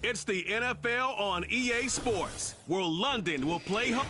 It's the NFL on EA Sports, where London will play home.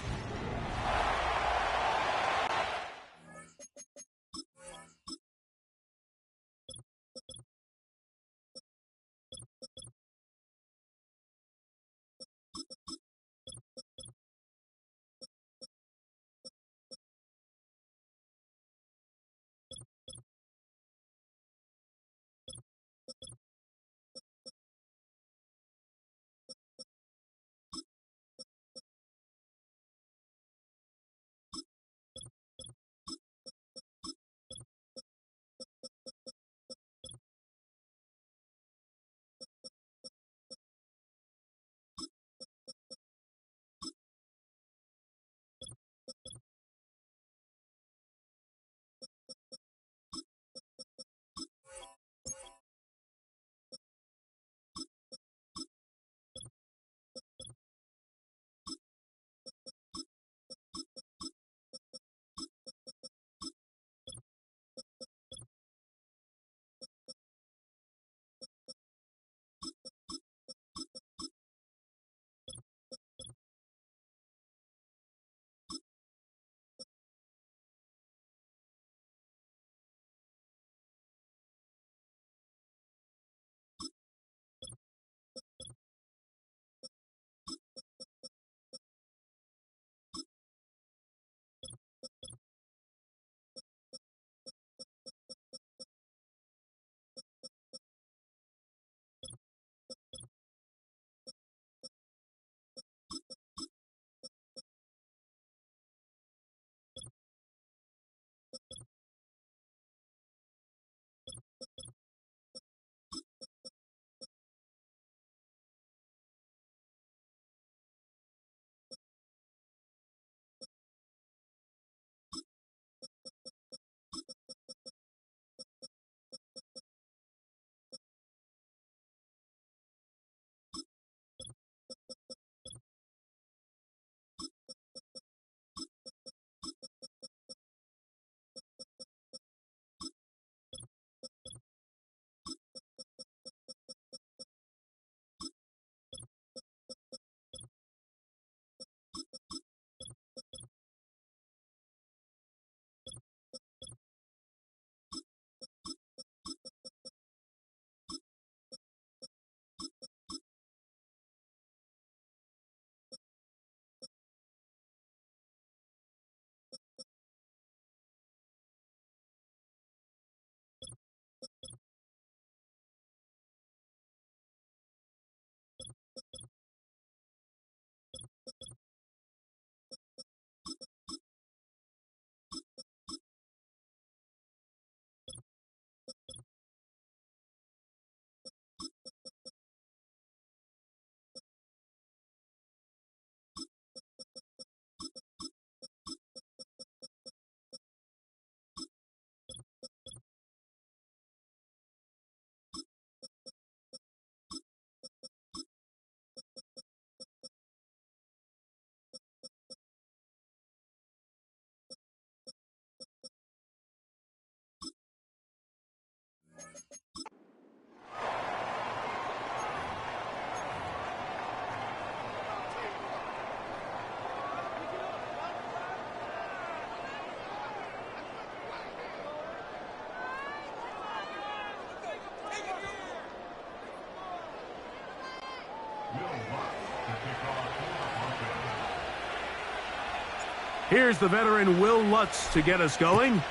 Here's the veteran Will Lutz to get us going.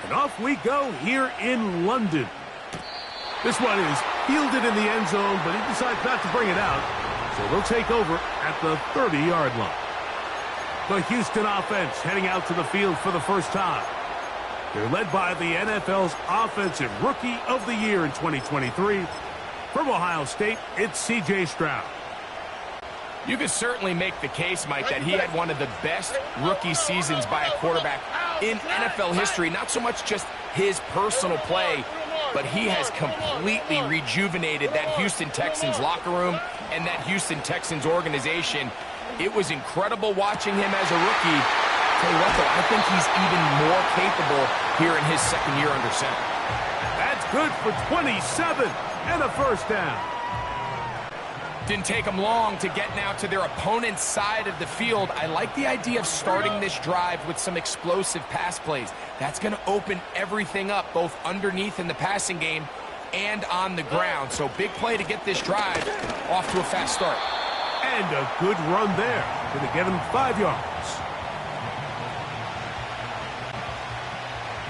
And off we go here in London. This one is fielded in the end zone, but he decides not to bring it out. So they'll take over at the 30-yard line. The Houston offense heading out to the field for the first time. They're led by the NFL's Offensive Rookie of the Year in 2023. From Ohio State, it's C.J. Stroud. You could certainly make the case, Mike, that he had one of the best rookie seasons by a quarterback in NFL history. Not so much just his personal play, but he has completely rejuvenated that Houston Texans locker room and that Houston Texans organization. It was incredible watching him as a rookie. Tell you what, though, I think he's even more capable here in his second year under center. That's good for 27 and a first down. Didn't take them long to get now to their opponent's side of the field. I like the idea of starting this drive with some explosive pass plays. That's going to open everything up, both underneath in the passing game and on the ground. So big play to get this drive off to a fast start. And a good run there. Going to get him 5 yards.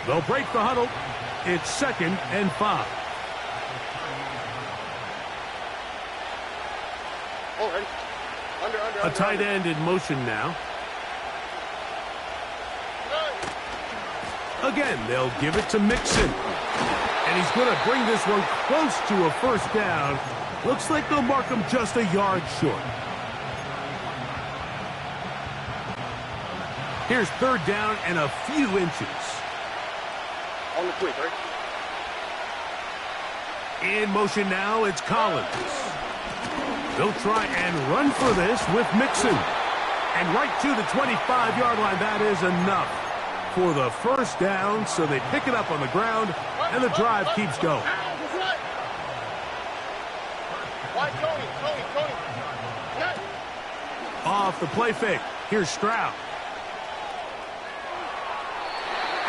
They'll break the huddle. It's 2nd and 5. A tight end in motion now. Again, they'll give it to Mixon. And he's going to bring this one close to a first down. Looks like they'll mark him just a yard short. Here's 3rd down and a few inches. On the quick, right? In motion now, it's Collins. They'll try and run for this with Mixon. And right to the 25-yard line, that is enough for the first down. So they pick it up on the ground, and the drive keeps going. Off the play fake. Here's Stroud.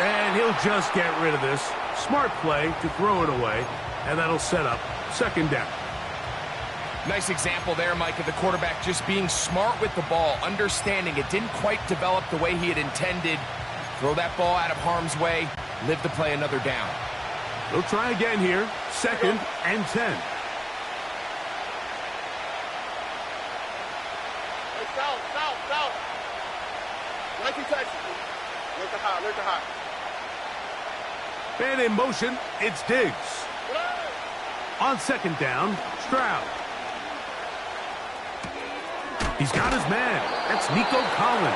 And he'll just get rid of this. Smart play to throw it away, and that'll set up 2nd down. Nice example there, Mike, of the quarterback just being smart with the ball, understanding it didn't quite develop the way he had intended. Throw that ball out of harm's way, live to play another down. They'll try again here, 2nd and 10. South. 19 Texas. Look to high. And in motion, it's Diggs. On 2nd down, Stroud. He's got his man. That's Nico Collins.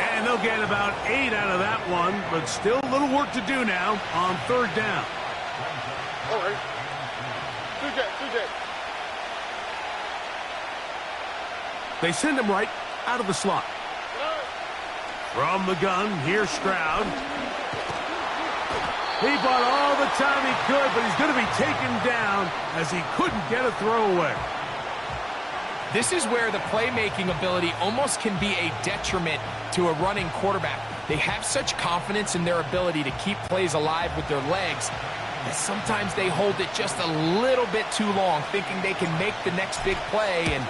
And they'll get about 8 out of that one, but still a little work to do now on 3rd down. All right. 2J. They send him right out of the slot. From the gun, here's Stroud. He bought all the time he could, but he's going to be taken down as he couldn't get a throwaway. This is where the playmaking ability almost can be a detriment to a running quarterback. They have such confidence in their ability to keep plays alive with their legs that sometimes they hold it just a little bit too long, thinking they can make the next big play. And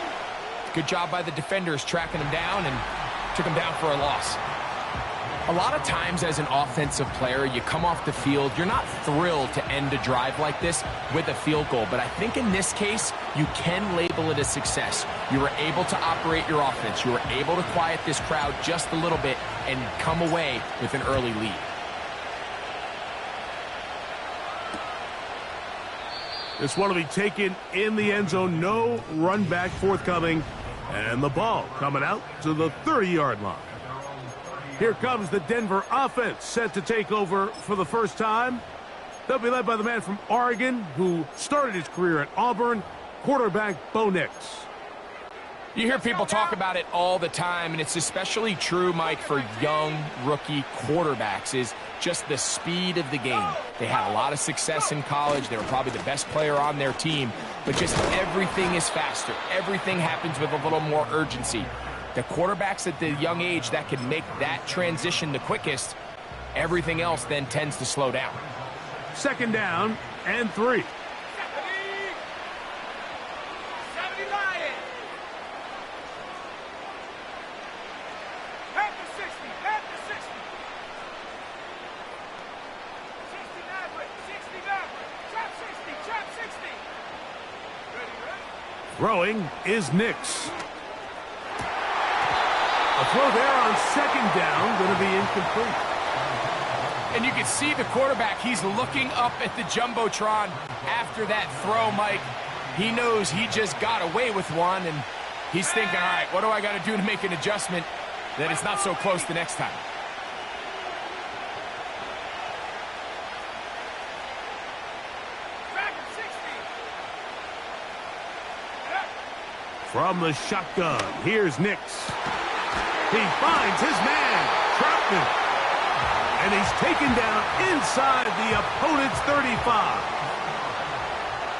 good job by the defenders tracking him down and took him down for a loss. A lot of times as an offensive player, you come off the field, you're not thrilled to end a drive like this with a field goal. But I think in this case, you can label it a success. You were able to operate your offense. You were able to quiet this crowd just a little bit and come away with an early lead. This one will be taken in the end zone. No run back forthcoming. And the ball coming out to the 30-yard line. Here comes the Denver offense set to take over for the first time. They'll be led by the man from Oregon who started his career at Auburn, quarterback Bo Nix. You hear people talk about it all the time, and it's especially true, Mike, for young rookie quarterbacks, is just the speed of the game. They had a lot of success in college. They were probably the best player on their team, but just everything is faster. Everything happens with a little more urgency. The quarterbacks at the young age that can make that transition the quickest, everything else then tends to slow down. 2nd down and 3. 79. Back to 60. 60 Maverick. 60 Maverick. Trap 60. Trap 60. Ready, ready? Throwing is Nix. A throw there on second down, going to be incomplete. And you can see the quarterback, he's looking up at the Jumbotron after that throw, Mike. He knows he just got away with one, and he's thinking, all right, what do I got to do to make an adjustment that it's not so close the next time? Back at 60. From the shotgun, here's Nix. He finds his man, Troutman. And he's taken down inside the opponent's 35.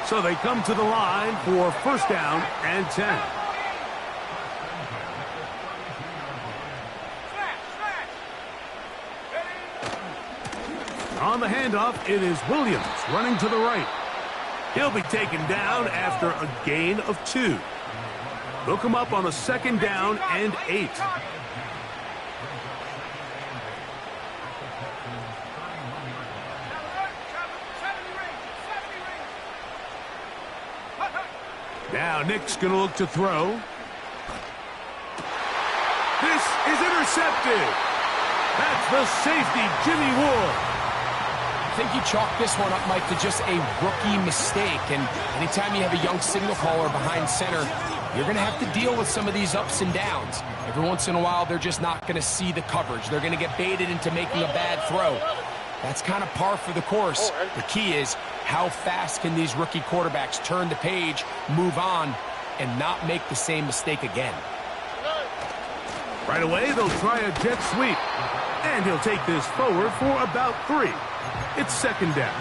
So they come to the line for first down and 10. On the handoff, it is Williams running to the right. He'll be taken down after a gain of 2. They'll come up on a second down and 8. Now Nick's going to look to throw. This is intercepted. That's the safety, Jimmy Ward. I think you chalk this one up, Mike, to just a rookie mistake. And anytime you have a young signal caller behind center, you're going to have to deal with some of these ups and downs. Every once in a while, they're just not going to see the coverage. They're going to get baited into making a bad throw. That's kind of par for the course. The key is how fast can these rookie quarterbacks turn the page, move on, and not make the same mistake again. Right away, they'll try a jet sweep. And he'll take this forward for about 3. It's second down.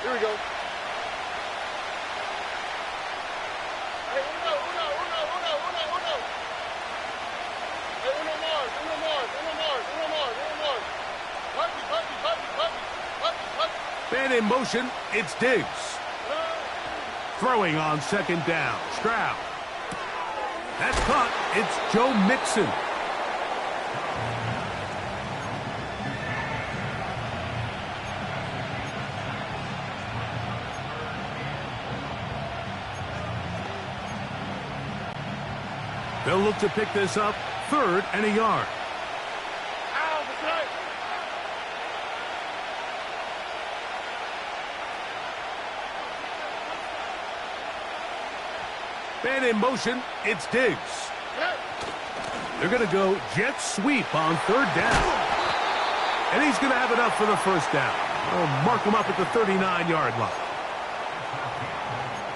Here we go. Hey, uno. Hey, uno Mars. Puppy. Man in motion, it's Diggs. Throwing on second down, Stroud. That's caught. It's Joe Mixon. They'll look to pick this up, 3rd and a yard. Man in motion, it's Diggs. They're going to go jet sweep on 3rd down. And he's going to have enough for the first down. They'll mark him up at the 39-yard line.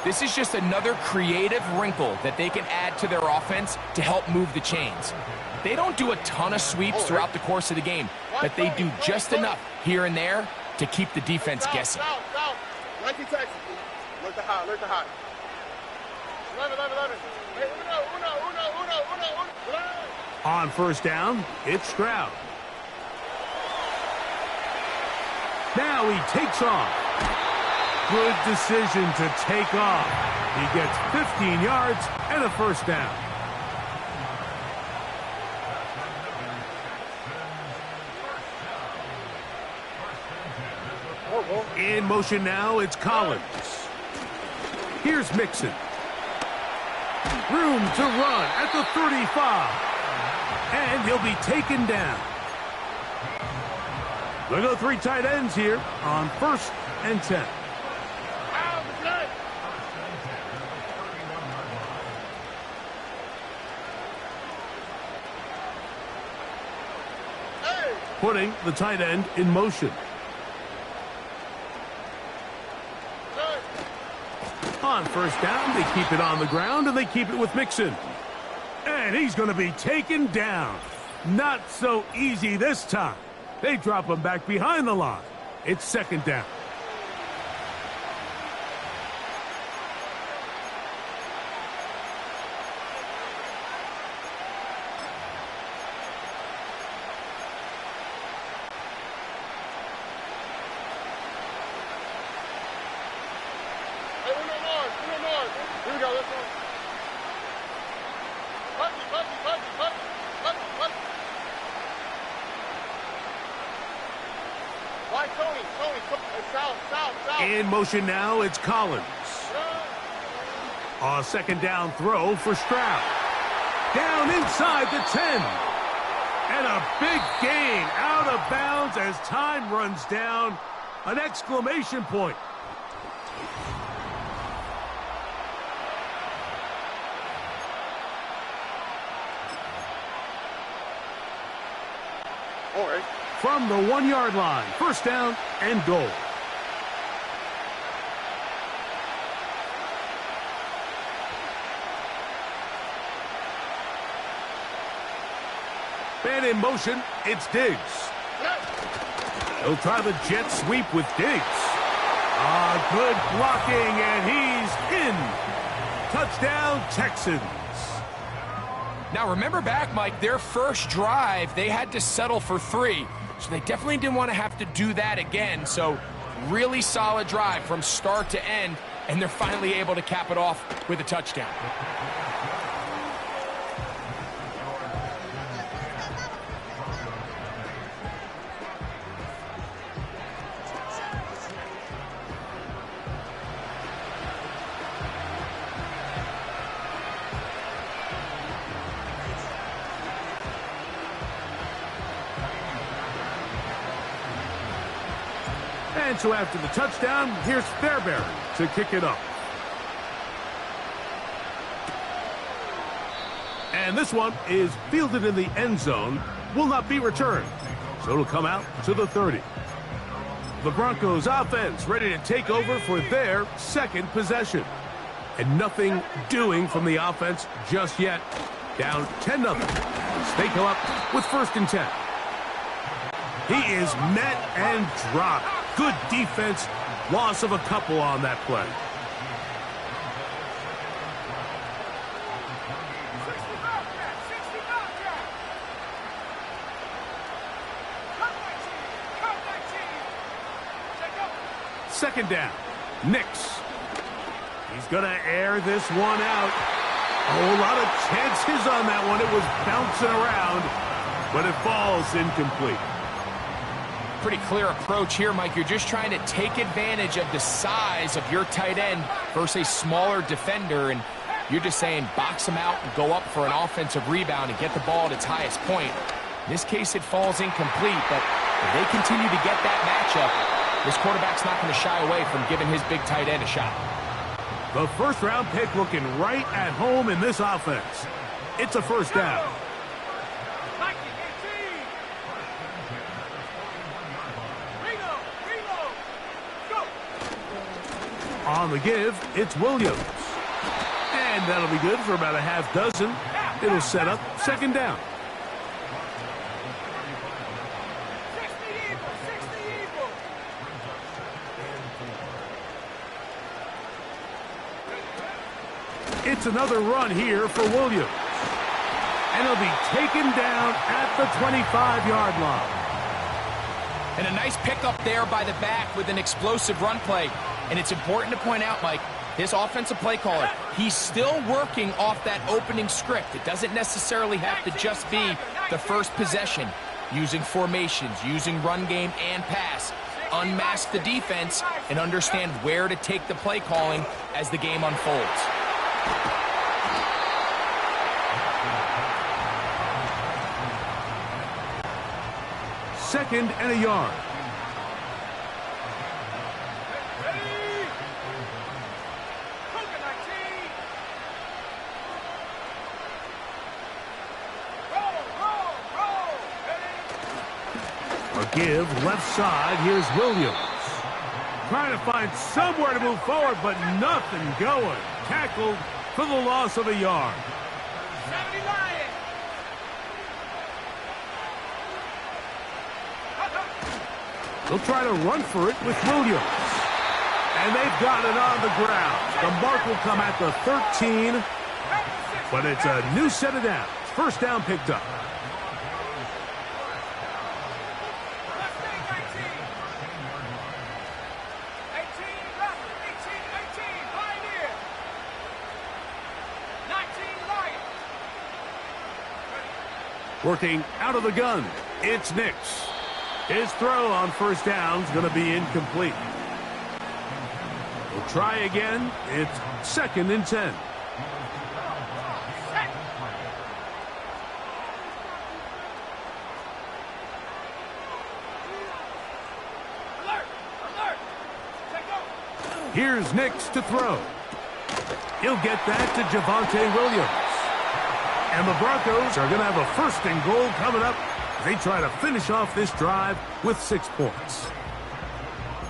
This is just another creative wrinkle that they can add to their offense to help move the chains. They don't do a ton of sweeps throughout the course of the game, but they do just enough here and there to keep the defense guessing. Like in Texas. Alert the high. 11. Hey, uno. On first down, it's Stroud. Now he takes off. Good decision to take off. He gets 15 yards and a first down. In motion now, it's Collins. Here's Mixon. Room to run at the 35. And he'll be taken down. They'll go 3 tight ends here on 1st and 10. Putting the tight end in motion. On first down, they keep it on the ground, and they keep it with Mixon. And he's going to be taken down. Not so easy this time. They drop him back behind the line. It's second down. Why, Tony? South. In motion now, it's Collins. A second down throw for Stroud. Down inside the 10. And a big gain out of bounds as time runs down. An exclamation point. All right. From the 1-yard line, first down and goal. And in motion, it's Diggs. He'll try the jet sweep with Diggs. Good blocking, and he's in. Touchdown, Texans. Now, remember back, Mike, their first drive, they had to settle for 3. So they definitely didn't want to have to do that again. So really solid drive from start to end, and they're finally able to cap it off with a touchdown. And so after the touchdown, here's Fairbairn to kick it up. And this one is fielded in the end zone, will not be returned. So it'll come out to the 30. The Broncos offense ready to take over for their second possession. And nothing doing from the offense just yet. Down 10-0. They come up with first and 10. He is met and dropped. Good defense. Loss of a couple on that play. 2nd down. Nix. He's going to air this one out. A whole lot of chances on that one. It was bouncing around, but it falls incomplete. Pretty clear approach here, Mike. You're just trying to take advantage of the size of your tight end versus a smaller defender, and you're just saying box him out and go up for an offensive rebound and get the ball at its highest point. In this case, it falls incomplete, but if they continue to get that matchup, this quarterback's not going to shy away from giving his big tight end a shot. The first-round pick looking right at home in this offense. It's a first down. On the give, it's Williams. And that'll be good for about a half dozen. It'll set up 2nd down. It's another run here for Williams. And he'll be taken down at the 25-yard line. And a nice pickup there by the back with an explosive run play. And it's important to point out, Mike, this offensive play caller, he's still working off that opening script. It doesn't necessarily have to just be the first possession. Using formations, using run game and pass. Unmask the defense and understand where to take the play calling as the game unfolds. Second and a yard. A give left side. Here's Williams. Trying to find somewhere to move forward, but nothing going. Tackled for the loss of a yard. 79. They'll try to run for it with Williams. And they've got it on the ground. The mark will come at the 13, but it's a new set of downs. First down picked up. Working out of the gun, it's Nix. His throw on first down is going to be incomplete. We'll try again. It's 2nd and 10. Here's Nix to throw. He'll get that to Javonte Williams. And the Broncos are going to have a 1st and goal coming up. They try to finish off this drive with 6 points.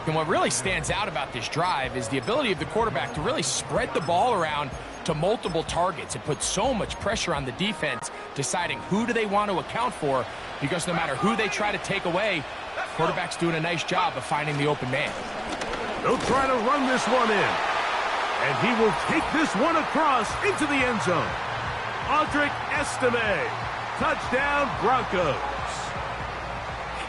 And what really stands out about this drive is the ability of the quarterback to really spread the ball around to multiple targets. It puts so much pressure on the defense, deciding who do they want to account for, because no matter who they try to take away, quarterback's doing a nice job of finding the open man. They'll try to run this one in. And he will take this one across into the end zone. Audric Estime. Touchdown, Broncos.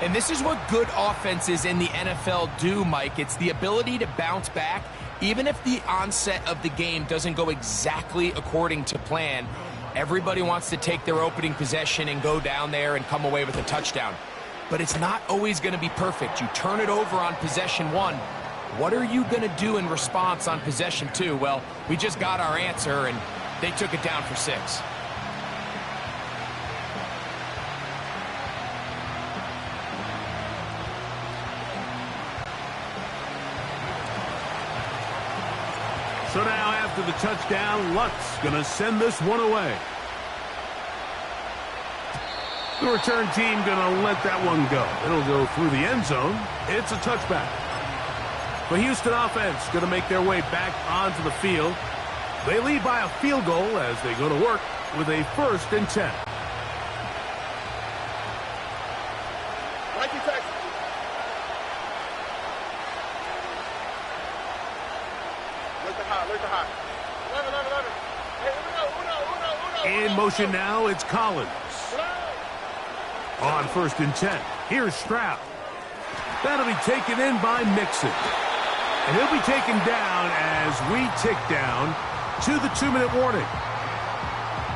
And this is what good offenses in the NFL do, Mike. It's the ability to bounce back, even if the onset of the game doesn't go exactly according to plan. Everybody wants to take their opening possession and go down there and come away with a touchdown. But it's not always going to be perfect. You turn it over on possession 1. What are you going to do in response on possession 2? Well, we just got our answer, and they took it down for 6. So now after the touchdown, Luck's going to send this one away. The return team going to let that one go. It'll go through the end zone. It's a touchback. The Houston offense going to make their way back onto the field. They lead by a field goal as they go to work with a 1st and 10. In motion now, it's Collins. On 1st and 10, here's Stroud. That'll be taken in by Mixon. And he'll be taken down as we tick down to the 2-minute warning.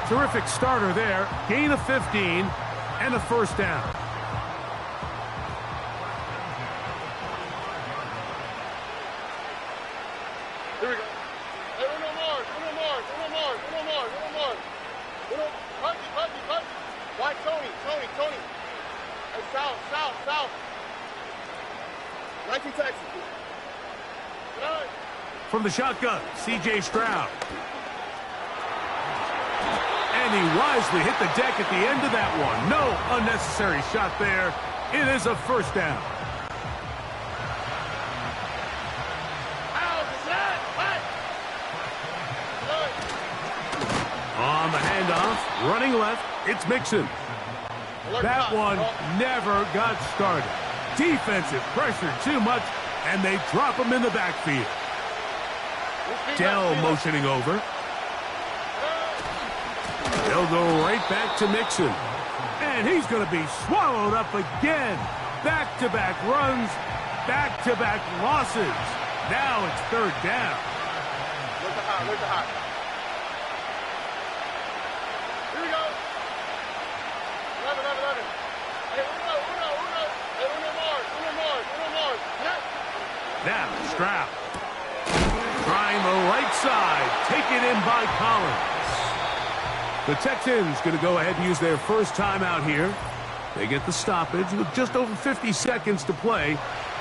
Terrific starter there. Gain of 15 and a 1st down. Here we go. Hey, uno more. Cut. Why, Tony. Hey, south. 19 Texas. From the shotgun, C.J. Stroud. And he wisely hit the deck at the end of that one. No unnecessary shot there. It is a 1st down. On the handoff, running left, it's Mixon. That one never got started. Defensive pressure too much, and they drop him in the backfield. Dell motioning over. They'll go right back to Mixon. And he's going to be swallowed up again. Back-to-back runs, back-to-back losses. Now it's 3rd down. Look the hot. Here we go. 11. Hey, uno more. Now Stroud. Trying the right side. Taken in by Collins. The Texans going to go ahead and use their 1st timeout here. They get the stoppage with just over 50 seconds to play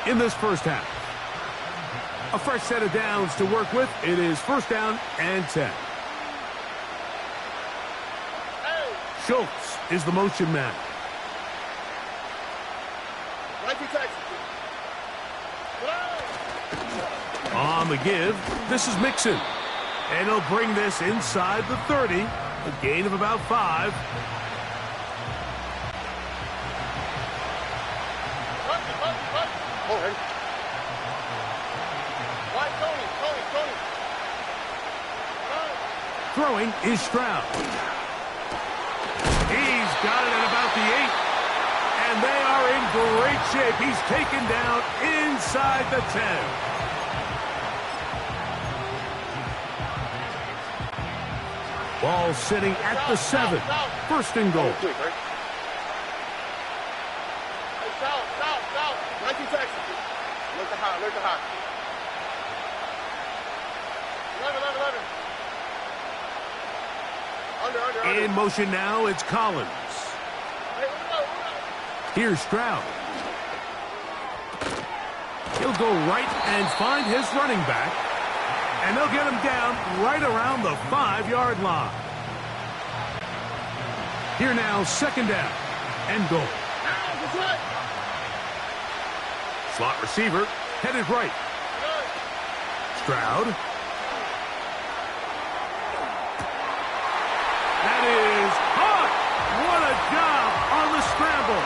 in this 1st half. A fresh set of downs to work with. It is 1st down and 10. Schultz is the motion man. On the give, this is Mixon. And he'll bring this inside the 30. A gain of about 5. Throwing is Stroud. He's got it at about the 8. And they are in great shape. He's taken down inside the 10. Ball sitting at the 7. 1st and goal. high. 11. Under. In motion now, it's Collins. Hey, Here's Stroud. He'll go right and find his running back. And they'll get him down right around the 5-yard line. Here now, second down and goal. Slot receiver headed right. Stroud. That is caught. What a job on the scramble.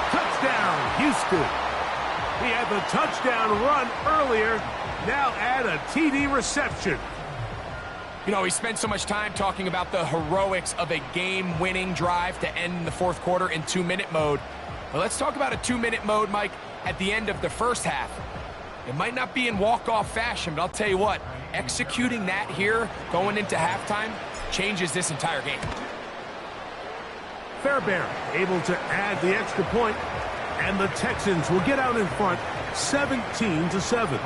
Touchdown, Houston. He had the touchdown run earlier. Now add a TD reception. You know, we spent so much time talking about the heroics of a game-winning drive to end the fourth quarter in 2-minute mode. Well, let's talk about a 2-minute mode, Mike, at the end of the first half. It might not be in walk-off fashion, but I'll tell you what, executing that here going into halftime changes this entire game. Fairbairn able to add the extra point, and the Texans will get out in front 17-7.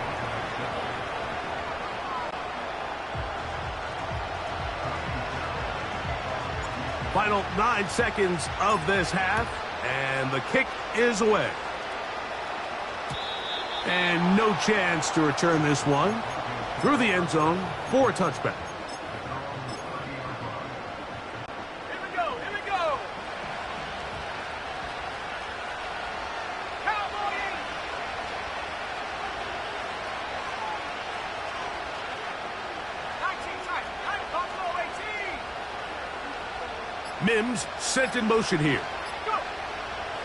Final 9 seconds of this half, and the kick is away. And no chance to return this one through the end zone for a touchback. Here we go. Cowboy 8. Buffalo 18. Mims sent in motion here. Go.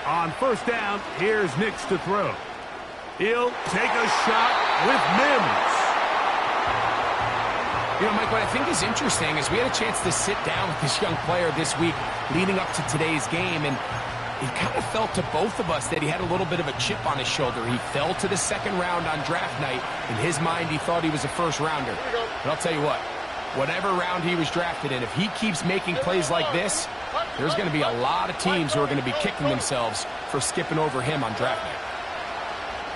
On first down, here's Nix to throw. He'll take a shot with Mims. You know, Mike, what I think is interesting is we had a chance to sit down with this young player this week leading up to today's game, and it kind of felt to both of us that he had a little bit of a chip on his shoulder. He fell to the second round on draft night. In his mind, he thought he was a first-rounder. But I'll tell you what, whatever round he was drafted in, if he keeps making plays like this, there's going to be a lot of teams who are going to be kicking themselves for skipping over him on draft night.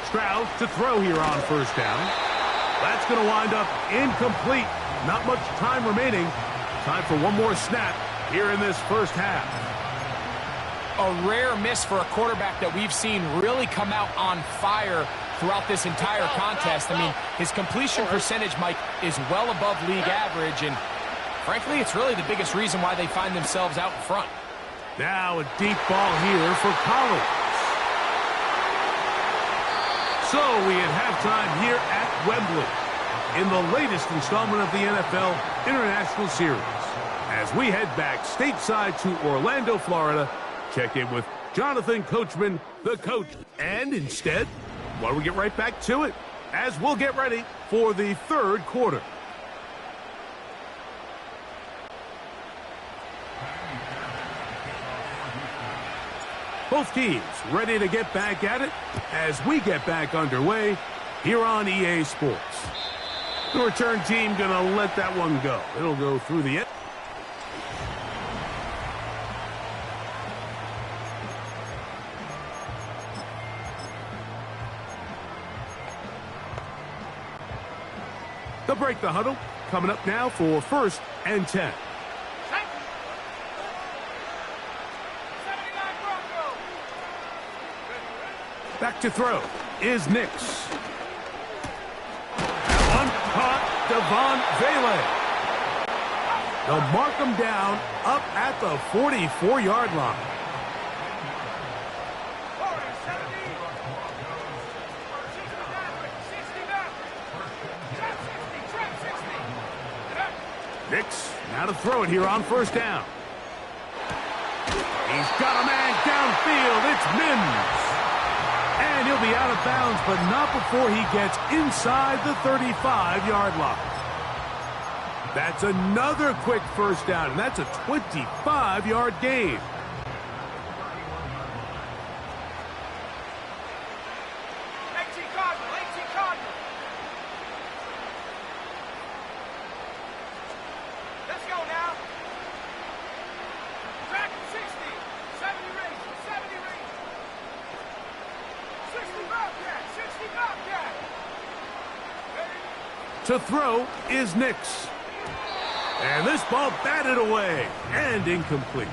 Stroud to throw here on first down. That's going to wind up incomplete. Not much time remaining. Time for one more snap here in this first half. A rare miss for a quarterback that we've seen really come out on fire throughout this entire contest. I mean, his completion percentage, Mike, is well above league average, and frankly, it's really the biggest reason why they find themselves out in front. Now a deep ball here for Collins. So we at halftime here at Wembley in the latest installment of the NFL International Series. As we head back stateside to Orlando, Florida, check in with Jonathan Coachman, the coach. And instead, why don't we get right back to it as we'll get ready for the third quarter. Both teams ready to get back at it as we get back underway here on EA Sports. The return team gonna let that one go. It'll go through the end. They'll break the huddle. Coming up now for 1st and 10. Back to throw is Nix. That one caught Devon Vele. They'll mark him down up at the 44-yard line. Nix now to throw it here on first down. He's got a man downfield. It's Mims. And he'll be out of bounds, but not before he gets inside the 35-yard line. That's another quick first down, and that's a 25-yard gain. Let's go now. Track 60, 70 rings, 70 rings. 60 Bobcat, 60 Bobcat. To throw is Nix. And this ball batted away and incomplete.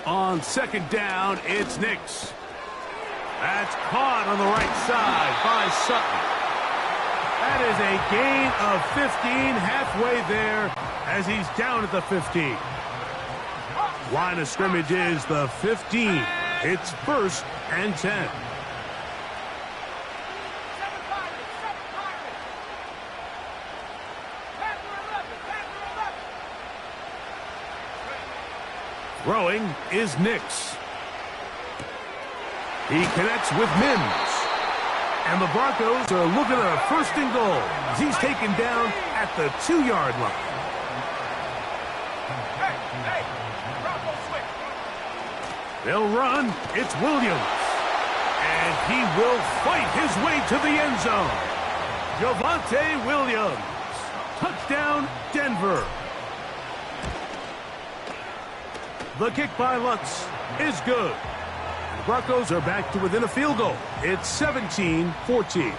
On second down, it's Nix. That's caught on the right side by Sutton. That is a gain of 15, halfway there as he's down at the 15. Line of scrimmage is the 15. It's 1st and 10. Throwing is Nix. He connects with Mims. And the Broncos are looking at a 1st and goal as he's taken down at the 2-yard line. They'll run. It's Williams. And he will fight his way to the end zone. Javonte Williams. Touchdown, Denver. The kick by Lutz is good. The Broncos are back to within a field goal. It's 17-14.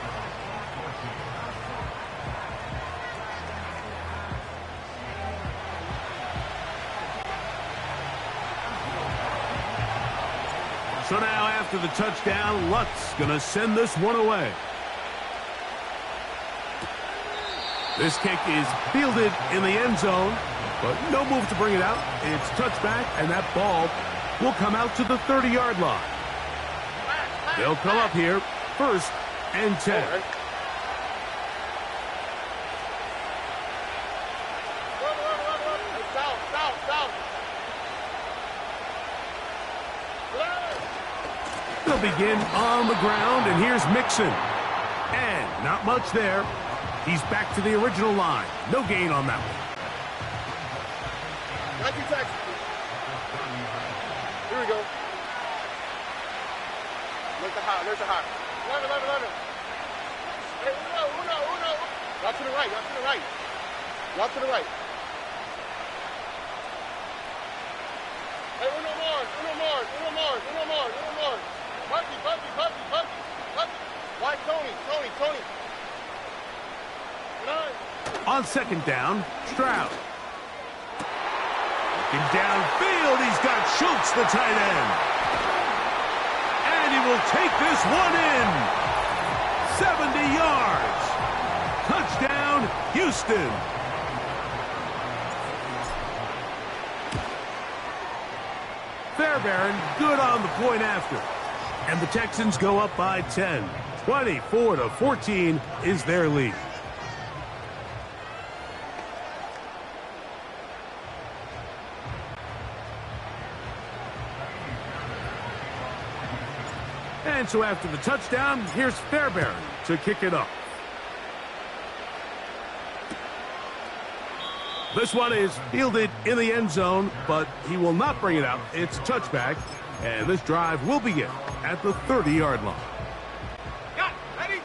So now after the touchdown, Lutz going to send this one away. This kick is fielded in the end zone, but no move to bring it out. It's touchback, and that ball will come out to the 30-yard line. They'll come up here, 1st and 10. They'll begin on the ground, and here's Mixon. And not much there. He's back to the original line. No gain on that one. Here we go. There's a hot. Love it. Hey, Uno. Rock to the right. Hey, Uno Mars. Bucky. Why Tony? On second down, Stroud. Looking downfield, he's got Schultz, the tight end. And he will take this one in. 70 yards. Touchdown, Houston. Fairbairn good on the point after. And the Texans go up by 10. 24-14 is their lead. And so after the touchdown, here's Fairbairn to kick it up. This one is fielded in the end zone, but he will not bring it out. It's touchback, and this drive will begin at the 30-yard line. Got it. Ready?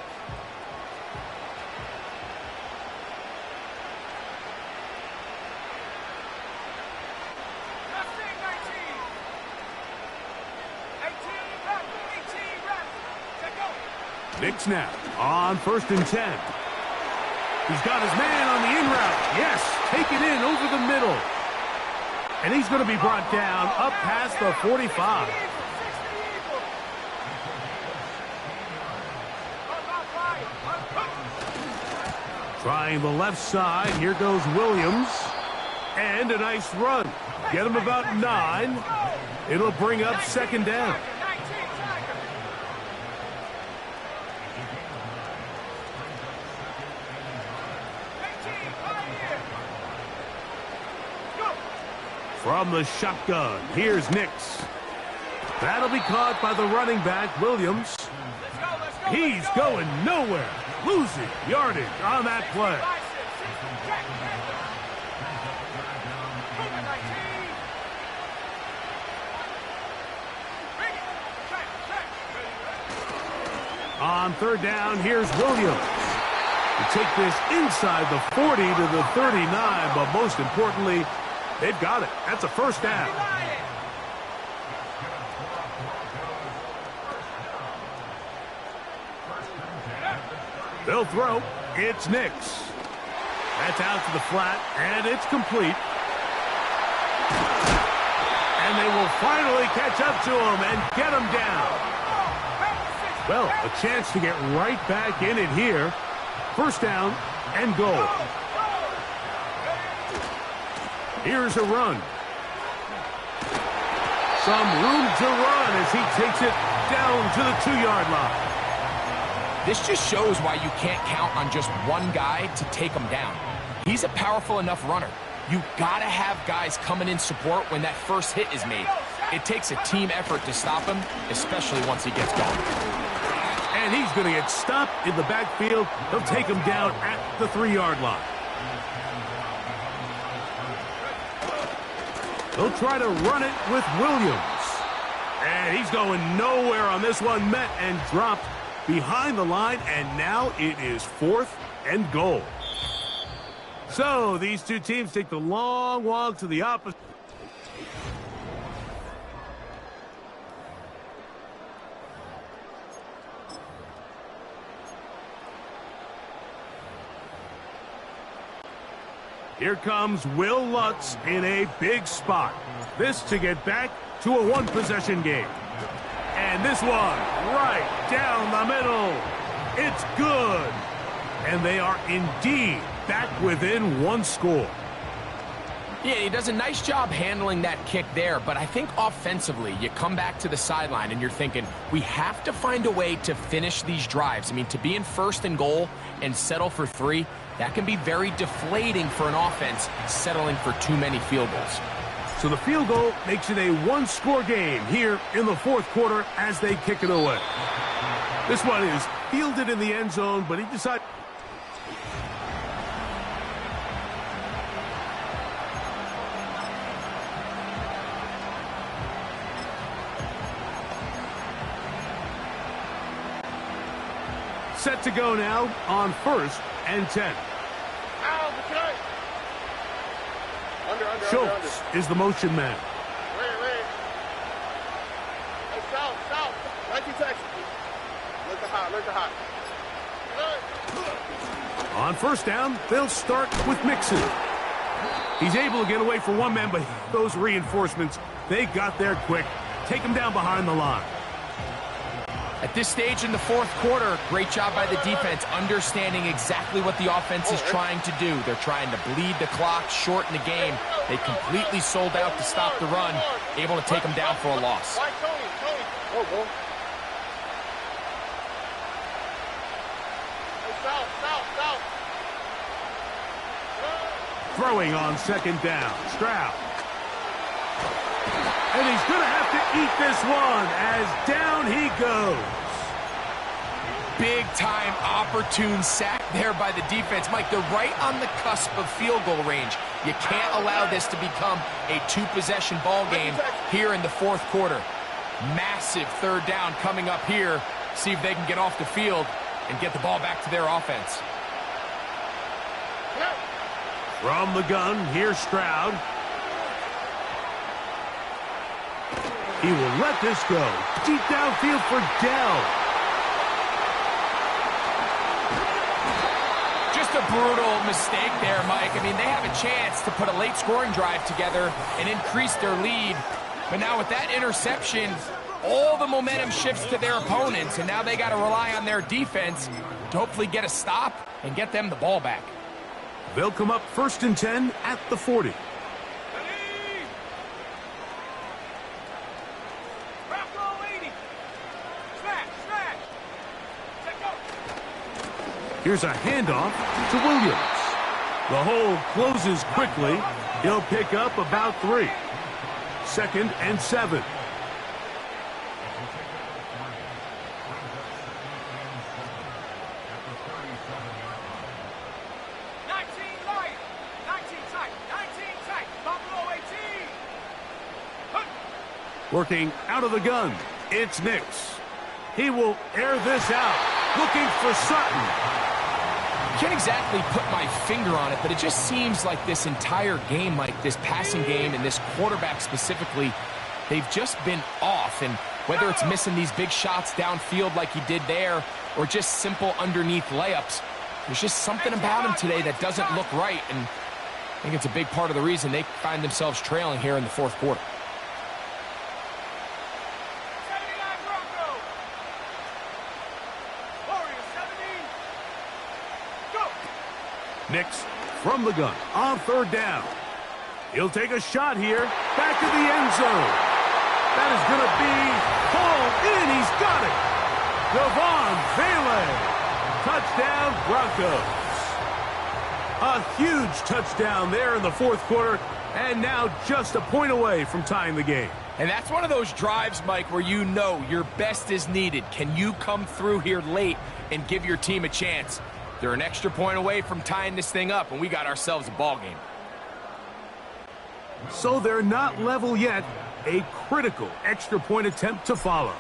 Nix now on 1st and 10. He's got his man on the in route. Yes, take it in over the middle. And he's going to be brought down up past the 45. Trying the left side. Here goes Williams. And a nice run. Get him about 9. It'll bring up 2nd down. From the shotgun, here's Nix. That'll be caught by the running back, Williams. He's going nowhere. Losing yardage on that play. On third down, here's Williams. To take this inside the 40 to the 39, but most importantly, they've got it. That's a first down. They'll throw. It's Nix. That's out to the flat, and it's complete. And they will finally catch up to him and get him down. Well, a chance to get right back in it here. First down and goal. Here's a run. Some room to run as he takes it down to the 2-yard line. This just shows why you can't count on just one guy to take him down. He's a powerful enough runner. You gotta have guys coming in support when that first hit is made. It takes a team effort to stop him, especially once he gets going. And he's going to get stopped in the backfield. They'll take him down at the 3-yard line. They'll try to run it with Williams. And he's going nowhere on this one. Met and dropped behind the line, and now it is 4th and goal. So these two teams take the long walk to the opposite. Here comes Will Lutz in a big spot. This to get back to a one-possession game. And this one right down the middle. It's good. And they are indeed back within one score. Yeah, he does a nice job handling that kick there, but I think offensively, you come back to the sideline and you're thinking, we have to find a way to finish these drives. I mean, to be in 1st and goal and settle for 3, that can be very deflating for an offense settling for too many field goals. So the field goal makes it a one-score game here in the 4th quarter as they kick it away. This one is fielded in the end zone, but he decides... Set to go now on 1st and 10. Schultz is the motion man. Wait. Hey, south. Like you Texas. Look at hot. On 1st down, they'll start with Mixon. He's able to get away for one man, but those reinforcements, they got there quick. Take him down behind the line. At this stage in the 4th quarter, great job by the defense, understanding exactly what the offense is trying to do. They're trying to bleed the clock, shorten the game. They completely sold out to stop the run, able to take them down for a loss. Tony. South. Throwing on 2nd down, Stroud. And he's going to have to eat this one as down he goes. Big-time opportune sack there by the defense. Mike, they're right on the cusp of field goal range. You can't allow this to become a 2-possession ball game here in the 4th quarter. Massive 3rd down coming up here. See if they can get off the field and get the ball back to their offense. From the gun, here's Stroud. He will let this go. Deep downfield for Dell. Just a brutal mistake there, Mike. I mean, they have a chance to put a late scoring drive together and increase their lead. But now with that interception, all the momentum shifts to their opponents, and now they got to rely on their defense to hopefully get a stop and get them the ball back. They'll come up 1st and 10 at the 40. Here's a handoff to Williams. The hole closes quickly. He'll pick up about 3. 2nd and 7. Working out of the gun, it's Nix. He will air this out. looking for Sutton. Can't exactly put my finger on it, but it just seems like this entire game, Mike, this passing game and this quarterback specifically, they've just been off. And whether it's missing these big shots downfield like he did there or just simple underneath layups, there's just something about him today that doesn't look right. And I think it's a big part of the reason they find themselves trailing here in the fourth quarter. Nix from the gun on third down. He'll take a shot here. Back to the end zone. That is going to be hauled in. He's got it. Devon Vele. Touchdown, Broncos. A huge touchdown there in the fourth quarter, and now just a point away from tying the game. And that's one of those drives, Mike, where you know your best is needed. Can you come through here late and give your team a chance? They're an extra point away from tying this thing up, and we got ourselves a ball game. So they're not level yet. A critical extra point attempt to follow.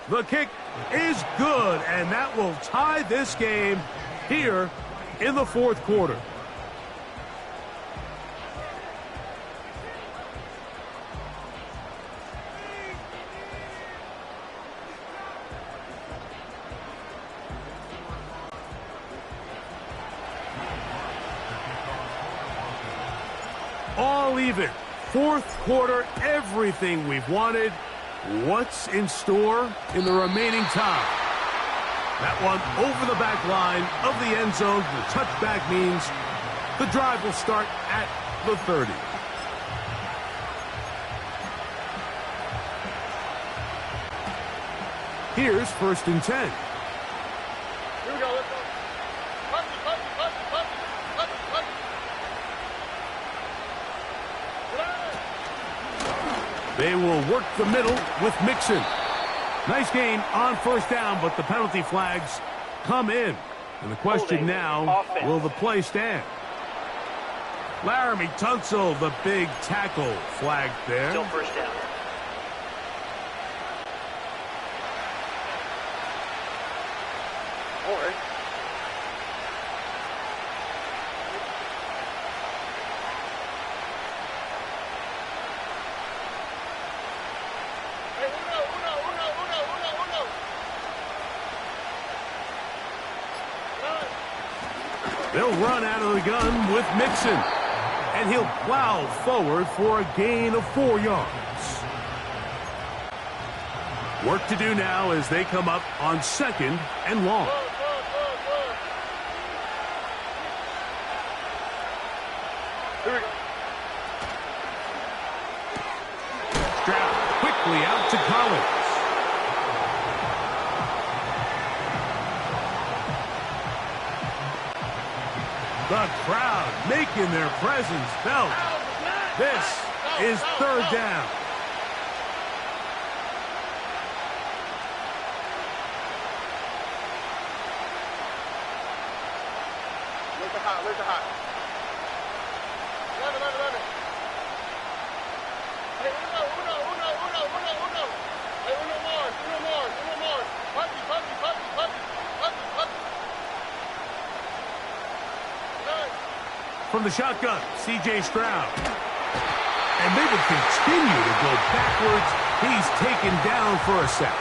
The kick is good, and that will tie this game here in the fourth quarter. All even. Fourth quarter, everything we've wanted. What's in store in the remaining time? That one over the back line of the end zone. The touchback means the drive will start at the 30. Here's 1st and 10. Here we go. Let's go. They will work the middle with Mixon. Nice gain on 1st down, but the penalty flags come in. And the question now, will the play stand? Laramie Tunsil, the big tackle, flagged there. Still 1st down. All right. They'll run out of the gun with Mixon. And he'll plow forward for a gain of 4 yards. Work to do now as they come up on 2nd and long. Here we go. Stroud quickly out to Collins. The crowd making their presence felt. This is 3rd down. Where's the hot? Run it. Hey, uno. Hey, uno more. Puppy. From the shotgun, C.J. Stroud. And they will continue to go backwards. He's taken down for a sack.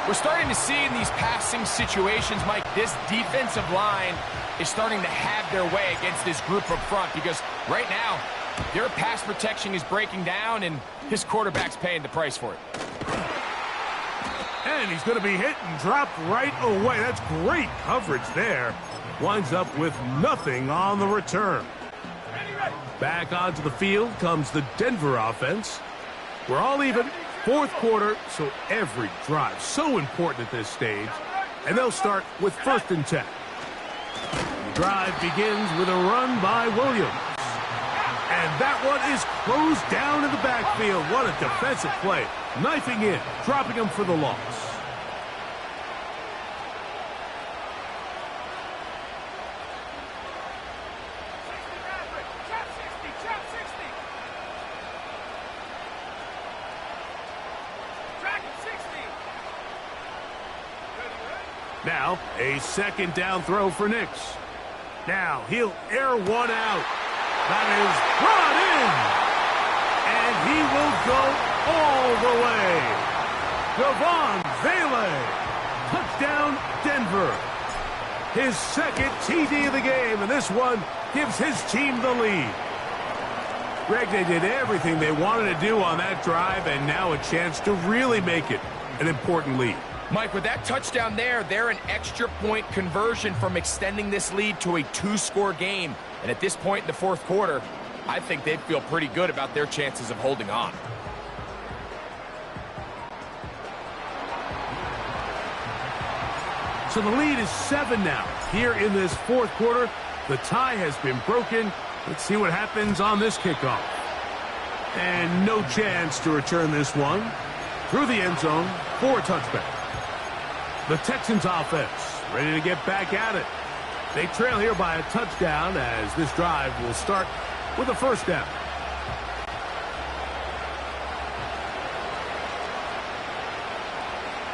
We're starting to see in these passing situations, Mike, this defensive line is starting to have their way against this group up front because right now, their pass protection is breaking down and his quarterback's paying the price for it. And he's going to be hit and dropped right away. That's great coverage there. Winds up with nothing on the return. Back onto the field comes the Denver offense. We're all even. Fourth quarter, so every drive so important at this stage. And they'll start with 1st and 10. The drive begins with a run by Williams. And that one is closed down in the backfield. What a defensive play. Knifing in, dropping him for the loss. Now, a second down throw for Nix. Now, he'll air one out. That is brought in. And he will go all the way. Devon Vele. Touchdown, Denver. His second TD of the game, and this one gives his team the lead. Greg, they did everything they wanted to do on that drive, and now a chance to really make it an important lead. Mike, with that touchdown there, they're an extra point conversion from extending this lead to a 2-score game. And at this point in the fourth quarter, I think they'd feel pretty good about their chances of holding on. So the lead is 7 now. Here in this fourth quarter, the tie has been broken. Let's see what happens on this kickoff. And no chance to return this one. Through the end zone for a touchback. The Texans offense ready to get back at it. They trail here by a touchdown as this drive will start with a first down.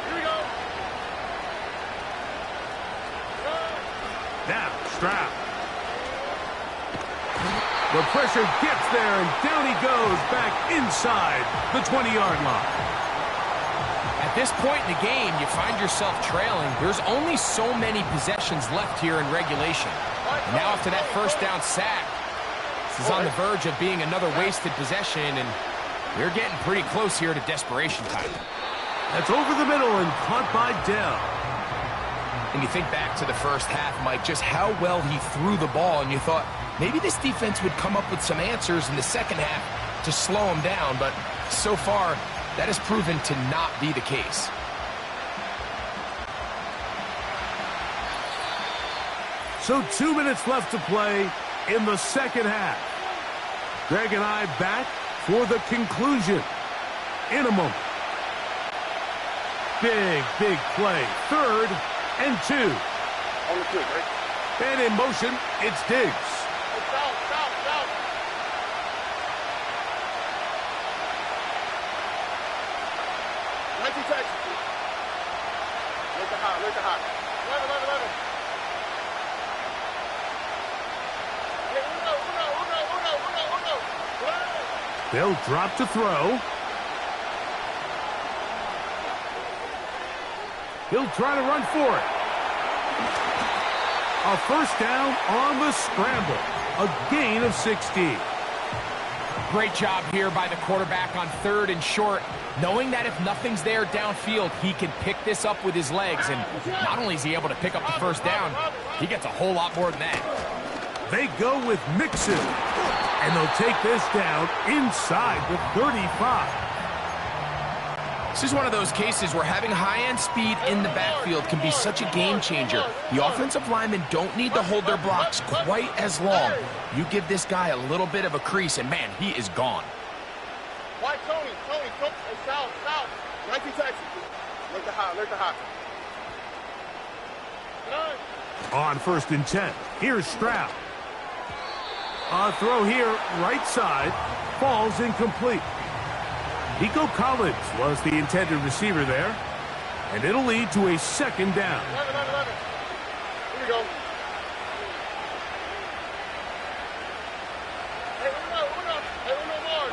Here we go. Now, Stroud. The pressure gets there, and down he goes back inside the 20-yard line. At this point in the game, you find yourself trailing. There's only so many possessions left here in regulation. And now after that first down sack, this is on the verge of being another wasted possession, and we're getting pretty close here to desperation time. That's over the middle and caught by Dell. And you think back to the first half, Mike, just how well he threw the ball, and you thought maybe this defense would come up with some answers in the second half to slow him down, but so far, that has proven to not be the case. So 2 minutes left to play in the second half. Greg and I back for the conclusion in a moment. Big play. 3rd and 2. On the 2, right? And in motion, it's Diggs. Stop. Texas. Look at hot. 11. Hey, uno. They'll drop to throw. He'll try to run for it. A first down on the scramble. A gain of 16. Great job here by the quarterback on 3rd and short, knowing that if nothing's there downfield, he can pick this up with his legs. And not only is he able to pick up the first down, he gets a whole lot more than that. They go with Mixon, and they'll take this down inside the 35. This is one of those cases where having high-end speed in the backfield can be such a game changer. The offensive linemen don't need to hold their blocks quite as long. You give this guy a little bit of a crease, and man, he is gone. Why, Tony. Hey, South. 19 Texas. Look at hot. On 1st and 10, here's Stroud. A throw here, right side, falls incomplete. Nico Collins was the intended receiver there, and it'll lead to a second down. 11. Here we go. Hey, uno. Hey, uno more.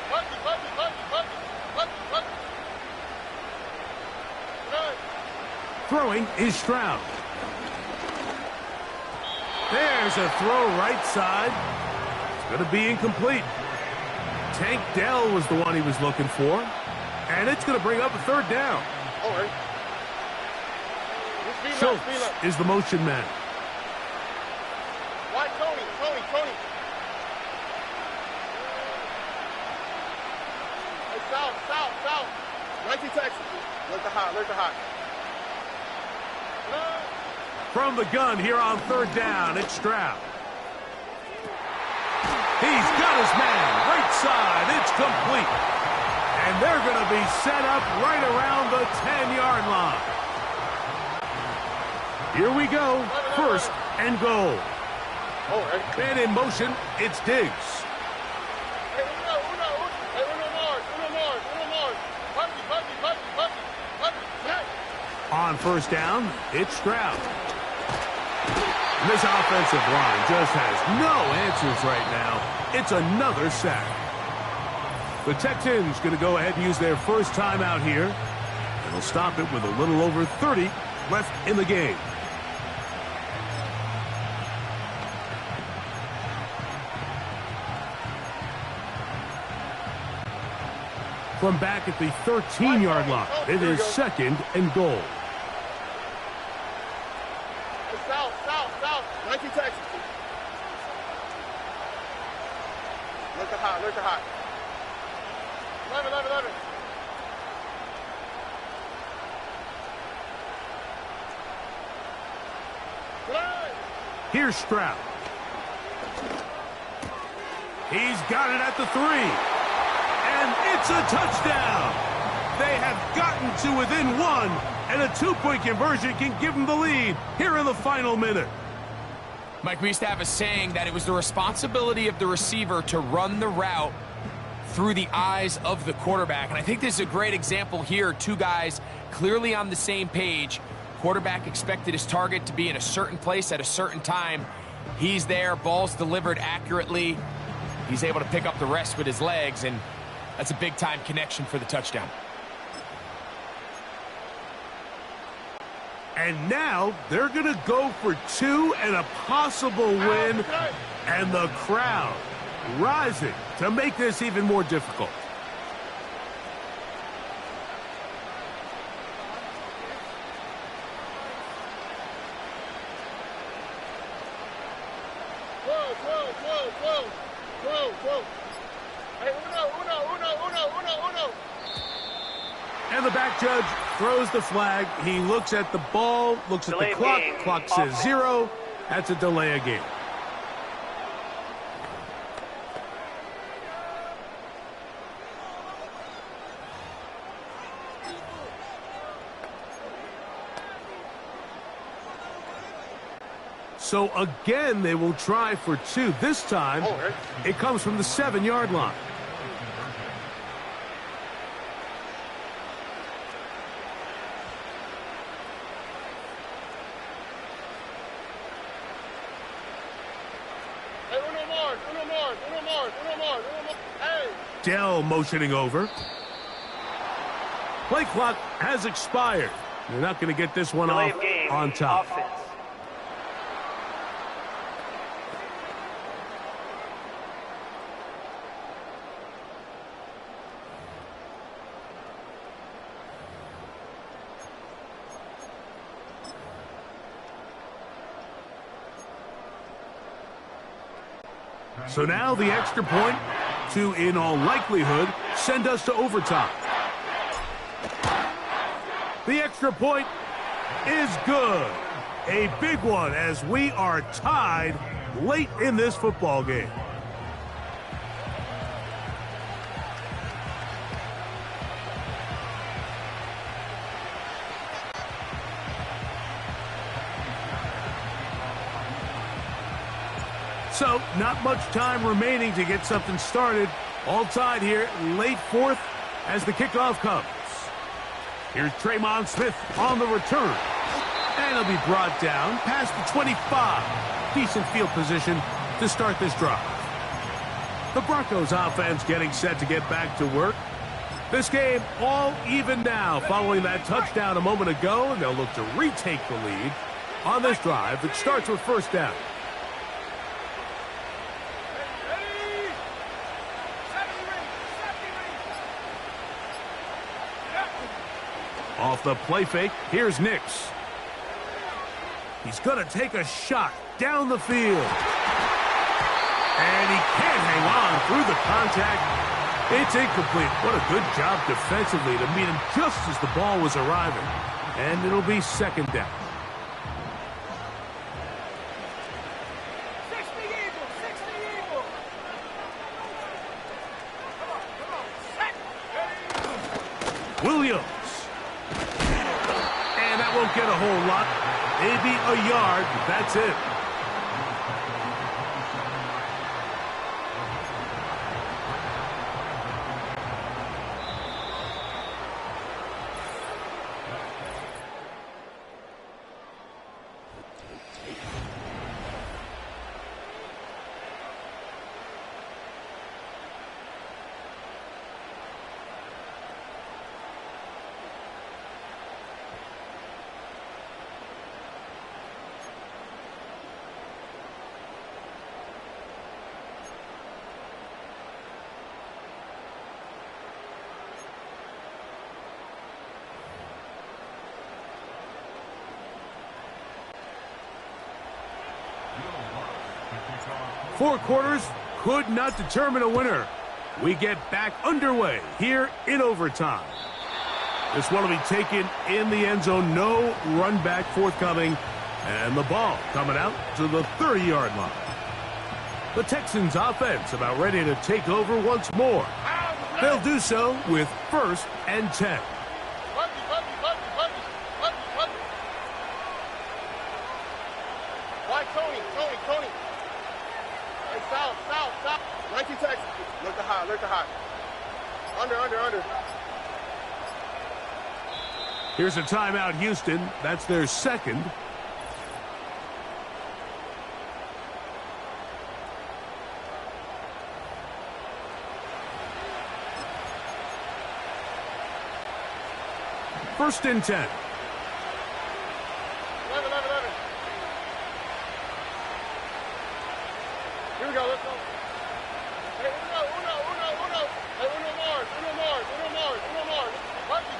Puppy. Throwing is Stroud. There's a throw right side. It's going to be incomplete. Tank Dell was the one he was looking for. And it's going to bring up a 3rd down. All right. Schultz is the motion man. Why, Tony. Hey, South. 19 Texas. Look at hot. From the gun here on 3rd down, it's Stroud. He's got his man, right side, it's complete. And they're going to be set up right around the 10-yard line. Here we go, 1st and goal. Oh, hey. And in motion, it's Diggs. Hey, uno more. Buggy. On first down, it's Stroud. And this offensive line just has no answers right now. It's another sack. The Texans going to go ahead and use their first timeout here. And they'll stop it with a little over 30 left in the game. From back at the 13-yard line, it is 2nd and goal. South. 19 Texas. Look at hot. 11. Here's Stroud. He's got it at the 3. And it's a touchdown. They have gotten to within 1, and a 2-point conversion can give them the lead here in the final minute. Mike, we used to have a saying that it was the responsibility of the receiver to run the route through the eyes of the quarterback. And I think this is a great example here. Two guys clearly on the same page. Quarterback expected his target to be in a certain place at a certain time. He's there, ball's delivered accurately. He's able to pick up the rest with his legs, and that's a big-time connection for the touchdown. And now they're going to go for 2 and a possible win. And the crowd rising to make this even more difficult. Whoa. Hey, uno. And the back judge throws the flag. He looks at the ball, looks at the clock. Clock says 0. That's a delay of game. So again, they will try for 2. This time, it comes from the 7-yard line. Uno more. Hey. Dell motioning over. Play clock has expired. They're not going to get this one off on top. Offense. So now the extra point to, in all likelihood, send us to overtime. The extra point is good. A big one as we are tied late in this football game. So, not much time remaining to get something started. All tied here, late 4th as the kickoff comes. Here's Tremon Smith on the return. And he'll be brought down past the 25. Decent field position to start this drive. The Broncos offense getting set to get back to work. This game all even now following that touchdown a moment ago, and they'll look to retake the lead on this drive. It starts with first down. Off the play fake, here's Nix. He's going to take a shot down the field. And he can't hang on through the contact. It's incomplete. What a good job defensively to meet him just as the ball was arriving. And it'll be second down. 60 Eagles. Come on. Set. Williams. And that won't get a whole lot. Maybe a yard. That's it. 4 quarters could not determine a winner. We get back underway here in overtime. This one will be taken in the end zone. No run back forthcoming. And the ball coming out to the 30-yard line. The Texans offense about ready to take over once more. They'll do so with 1st and 10. Why Tony? Hey, south. 19 Texas. Look to high. Under. Here's a timeout, Houston. That's their second. First and 10. 11. Here we go, let's go. Hey, uno. Hey, uno Mars. Puppy.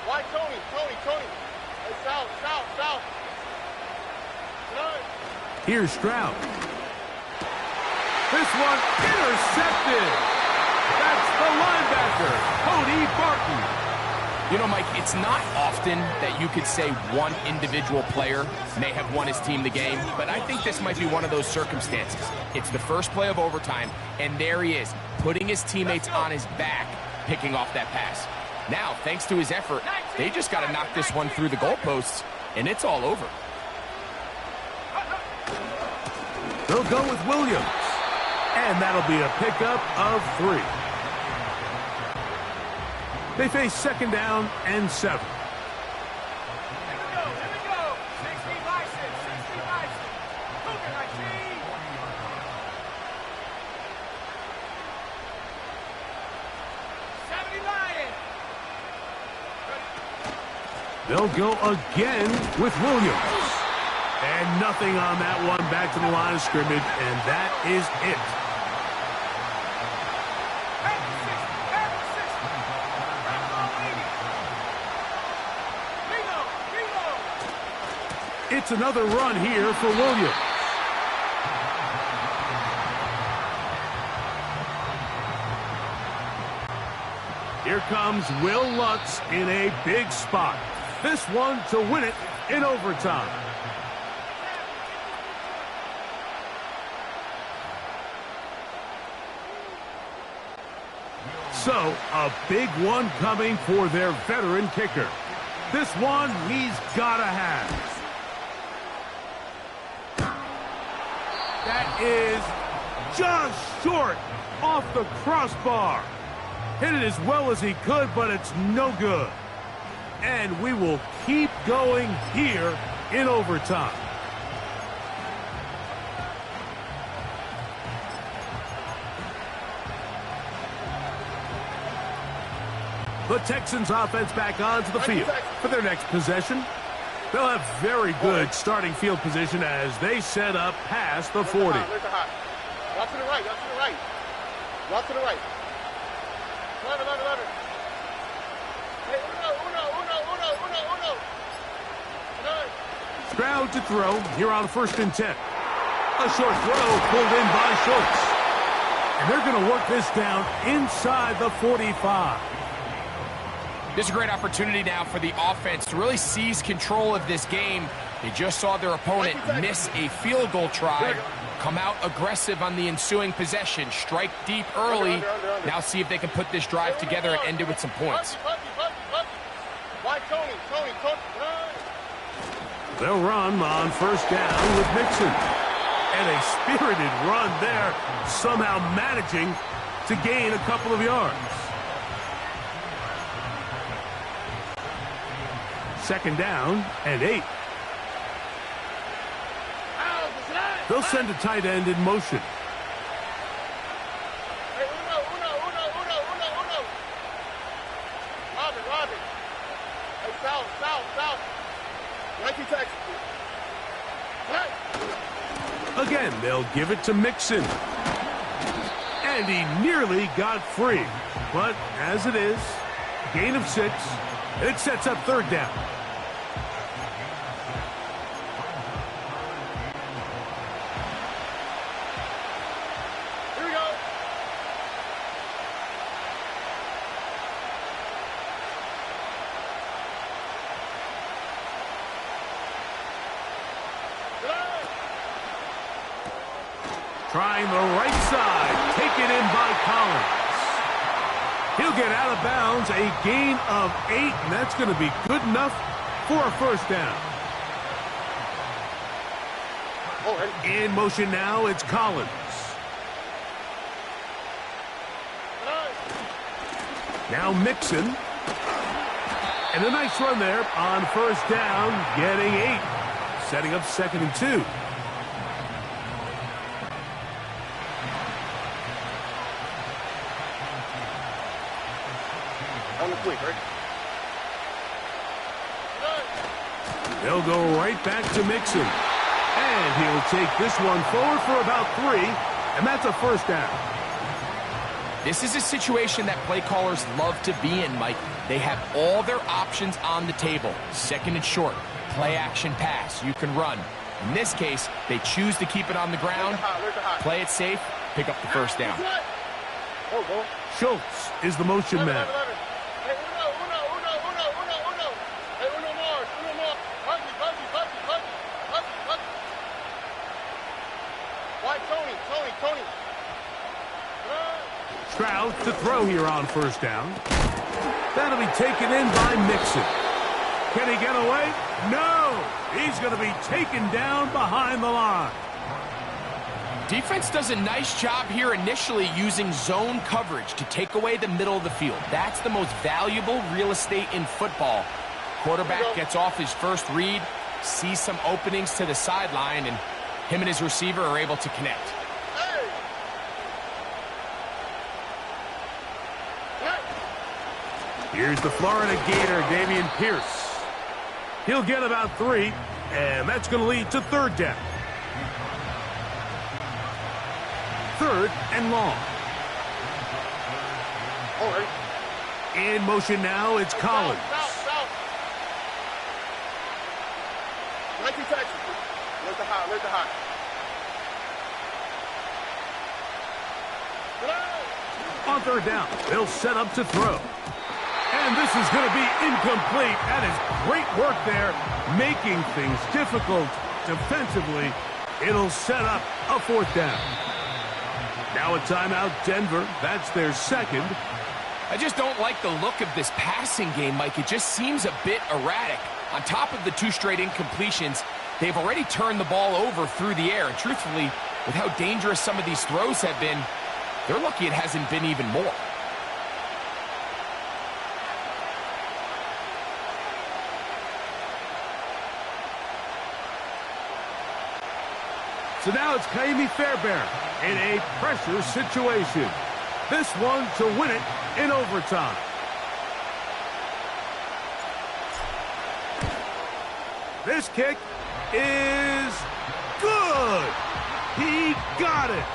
Why Tony? Hey, south. None. Here's Stroud. This one intercepted. That's the linebacker, Cody Barton. You know, Mike, it's not often that you could say one individual player may have won his team the game, but I think this might be one of those circumstances. It's the first play of overtime, and there he is, putting his teammates on his back, picking off that pass. Now, thanks to his effort, they just got to knock this one through the goalposts, and it's all over. They'll go with Williams, and that'll be a pickup of 3. They face second down and 7. Here we go. 60 license. Look at my team. 70 Lions. They'll go again with Williams. And nothing on that one, back to the line of scrimmage, and that is it. It's another run here for Williams. Here comes Will Lutz in a big spot. This one to win it in overtime. So, a big one coming for their veteran kicker. This one he's got to have. That is just short off the crossbar. Hit it as well as he could, but it's no good. And we will keep going here in overtime. The Texans offense back onto the field for their next possession. They'll have very good starting field position as they set up past the 40. Look to high. Walk to the right. Walk to the right. 11. Hey, uno. None. Stroud to throw here on 1st and 10. A short throw pulled in by Schultz. And they're going to work this down inside the 45. This is a great opportunity now for the offense to really seize control of this game. They just saw their opponent miss a field goal try, come out aggressive on the ensuing possession, strike deep early. Now see if they can put this drive together and end it with some points. Why Tony? They'll run on 1st down with Mixon. And a spirited run there, somehow managing to gain a couple of yards. 2nd down and 8. They'll send a tight end in motion. Hey, uno. Robin. Hey, south. 19 Texas. Hey. Again, they'll give it to Mixon. And he nearly got free. But as it is, gain of 6. It sets up 3rd down. Trying the right side. Taken in by Collins. He'll get out of bounds. A gain of 8, and that's going to be good enough for a first down. In motion now, it's Collins. Now Mixon. And a nice run there on first down, getting 8. Setting up 2nd and 2. On the quick, right? They'll go right back to Mixon. And he'll take this one forward for about 3, and that's a first down. This is a situation that play callers love to be in, Mike. They have all their options on the table. 2nd and short, play action pass, you can run. In this case, they choose to keep it on the ground, play it safe, pick up the first down. Schultz is the motion man. Stroud to throw here on first down. That'll be taken in by Mixon. Can he get away? No! He's going to be taken down behind the line. Defense does a nice job here initially using zone coverage to take away the middle of the field. That's the most valuable real estate in football. Quarterback gets off his first read, sees some openings to the sideline, and him and his receiver are able to connect. Here's the Florida Gator, Dameon Pierce. He'll get about 3, and that's going to lead to 3rd down. 3rd and long. In motion now, it's Collins. Where's the high? On 3rd down, they'll set up to throw. And this is going to be incomplete. That is great work there, making things difficult defensively. It'll set up a 4th down. Now a timeout, Denver. That's their 2nd. I just don't like the look of this passing game, Mike. It just seems a bit erratic. On top of the 2 straight incompletions, they've already turned the ball over through the air. And truthfully, with how dangerous some of these throws have been, they're lucky it hasn't been even more. So now it's Kaimi Fairbairn in a pressure situation. This one to win it in overtime. This kick is good. He got it.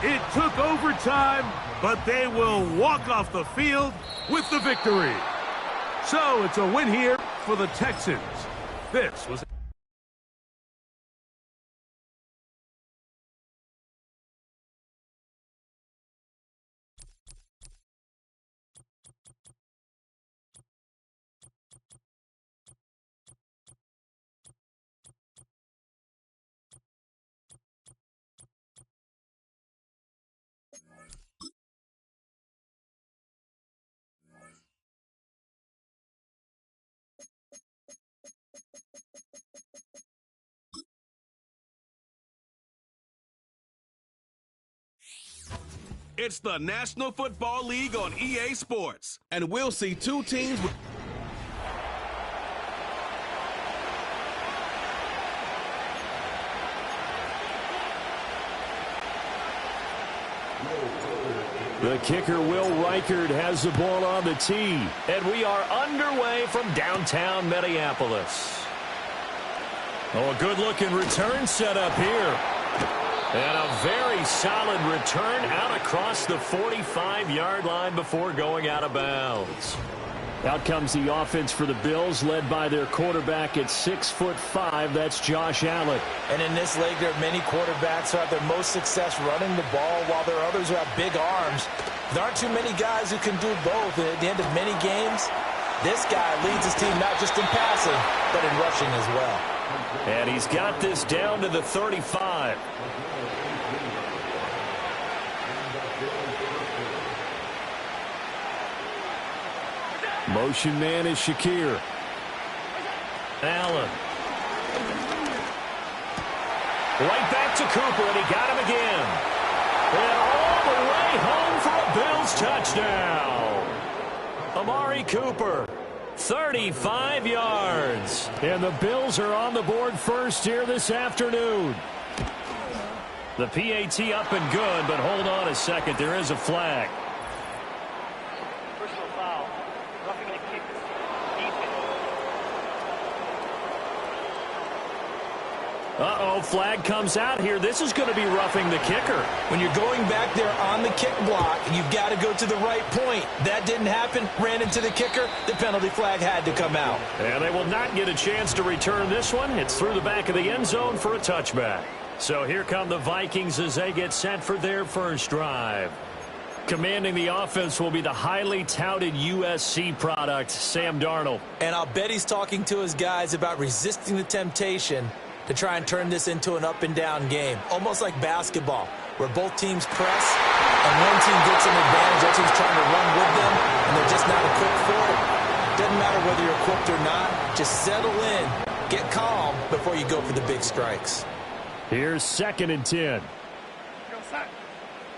It took overtime, but they will walk off the field with the victory. So it's a win here for the Texans. This was It's the National Football League on EA Sports, and we'll see 2 teams with the kicker, Will Reichard, has the ball on the tee, and we are underway from downtown Minneapolis. Oh, a good-looking return set up here. And a very solid return out across the 45-yard line before going out of bounds. Out comes the offense for the Bills, led by their quarterback at 6'5". That's Josh Allen. And in this league, there are many quarterbacks who have their most success running the ball, while there are others who have big arms. There aren't too many guys who can do both. And at the end of many games, this guy leads his team not just in passing, but in rushing as well. And he's got this down to the 35. Motion man is Shakir. Allen. Right back to Cooper, and he got him again. And all the way home for a Bills touchdown. Amari Cooper, 35 yards. And the Bills are on the board first here this afternoon. The PAT up and good, but hold on a second. There is a flag. Personal foul. Roughing the kick. Uh-oh, flag comes out here. This is going to be roughing the kicker. When you're going back there on the kick block, you've got to go to the right point. That didn't happen. Ran into the kicker. The penalty flag had to come out. And they will not get a chance to return this one. It's through the back of the end zone for a touchback. So here come the Vikings as they get set for their first drive. Commanding the offense will be the highly touted USC product, Sam Darnold. And I'll bet he's talking to his guys about resisting the temptation to try and turn this into an up-and-down game. Almost like basketball, where both teams press, and one team gets an advantage, that team's trying to run with them, and they're just not equipped for it. Doesn't matter whether you're equipped or not. Just settle in, get calm before you go for the big strikes. Here's 2nd and 10.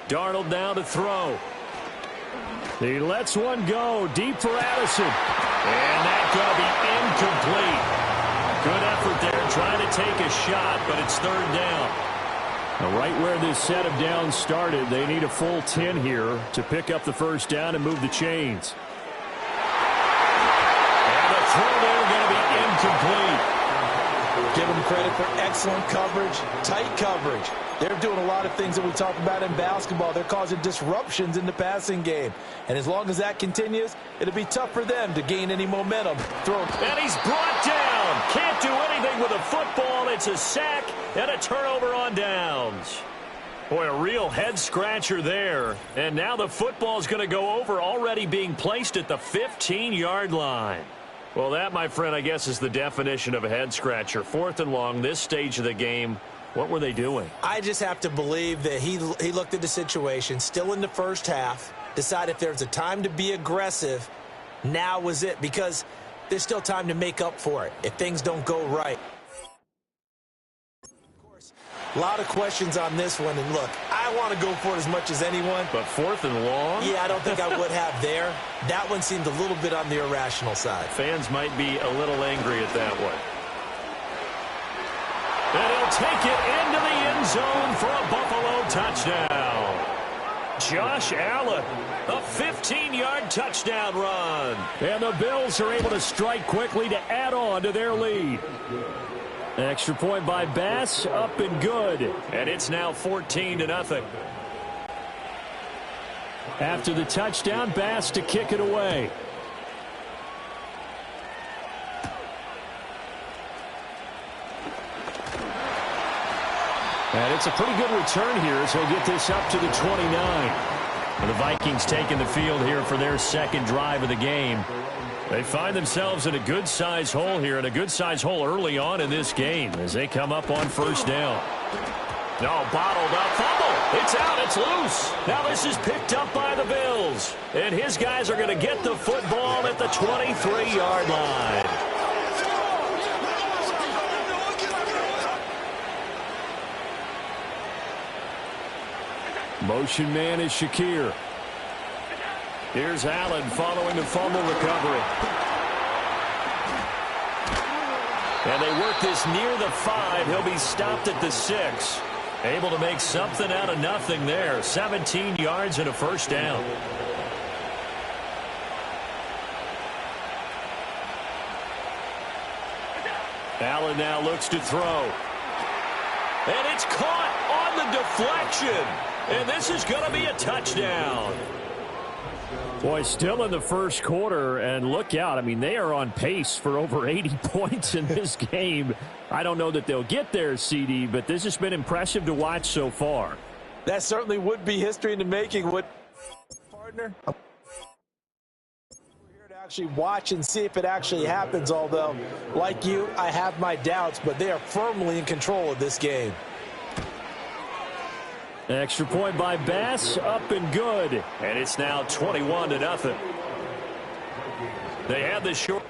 Darnold now to throw. He lets one go deep for Addison. And that going to be incomplete. Good effort there, trying to take a shot, but it's 3rd down. Now, right where this set of downs started, they need a full 10 here to pick up the first down and move the chains. And the throw there going to be incomplete. Give them credit for excellent coverage, tight coverage. They're doing a lot of things that we talk about in basketball. They're causing disruptions in the passing game. And as long as that continues, it'll be tough for them to gain any momentum. And he's brought down. Can't do anything with a football. It's a sack and a turnover on downs. Boy, a real head-scratcher there. And now the football's going to go over, already being placed at the 15-yard line. Well, that, my friend, I guess is the definition of a head-scratcher. 4th and long, this stage of the game. What were they doing? I just have to believe that he looked at the situation, still in the first half, decided if there's a time to be aggressive, now was it, because there's still time to make up for it if things don't go right. Of course, a lot of questions on this one, and look, I want to go for it as much as anyone. But 4th and long? Yeah, I don't think I would have there. That one seemed a little bit on the irrational side. Fans might be a little angry at that one. And he'll take it into the end zone for a Buffalo touchdown. Josh Allen, a 15-yard touchdown run. And the Bills are able to strike quickly to add on to their lead. Extra point by Bass, up and good. And it's now 14-0. After the touchdown, Bass to kick it away. And it's a pretty good return here as he'll get this up to the 29. And the Vikings taking the field here for their 2nd drive of the game. They find themselves in a good-sized hole here, and a good-sized hole early on in this game as they come up on 1st down. No, bottled up, fumble. It's out, it's loose. Now this is picked up by the Bills. And his guys are going to get the football at the 23-yard line. Motion man is Shakir. Here's Allen following the fumble recovery. And they work this near the 5. He'll be stopped at the 6. Able to make something out of nothing there. 17 yards and a 1st down. Allen now looks to throw. And it's caught on the deflection. And this is going to be a touchdown. Boy, still in the first quarter, and look out. I mean, they are on pace for over 80 points in this game. I don't know that they'll get there, CD, but this has been impressive to watch so far. That certainly would be history in the making, would partner. We're here to actually watch and see if it actually happens, although, like you, I have my doubts, but they are firmly in control of this game. Extra point by Bass, up and good. And it's now 21-0. They had the short.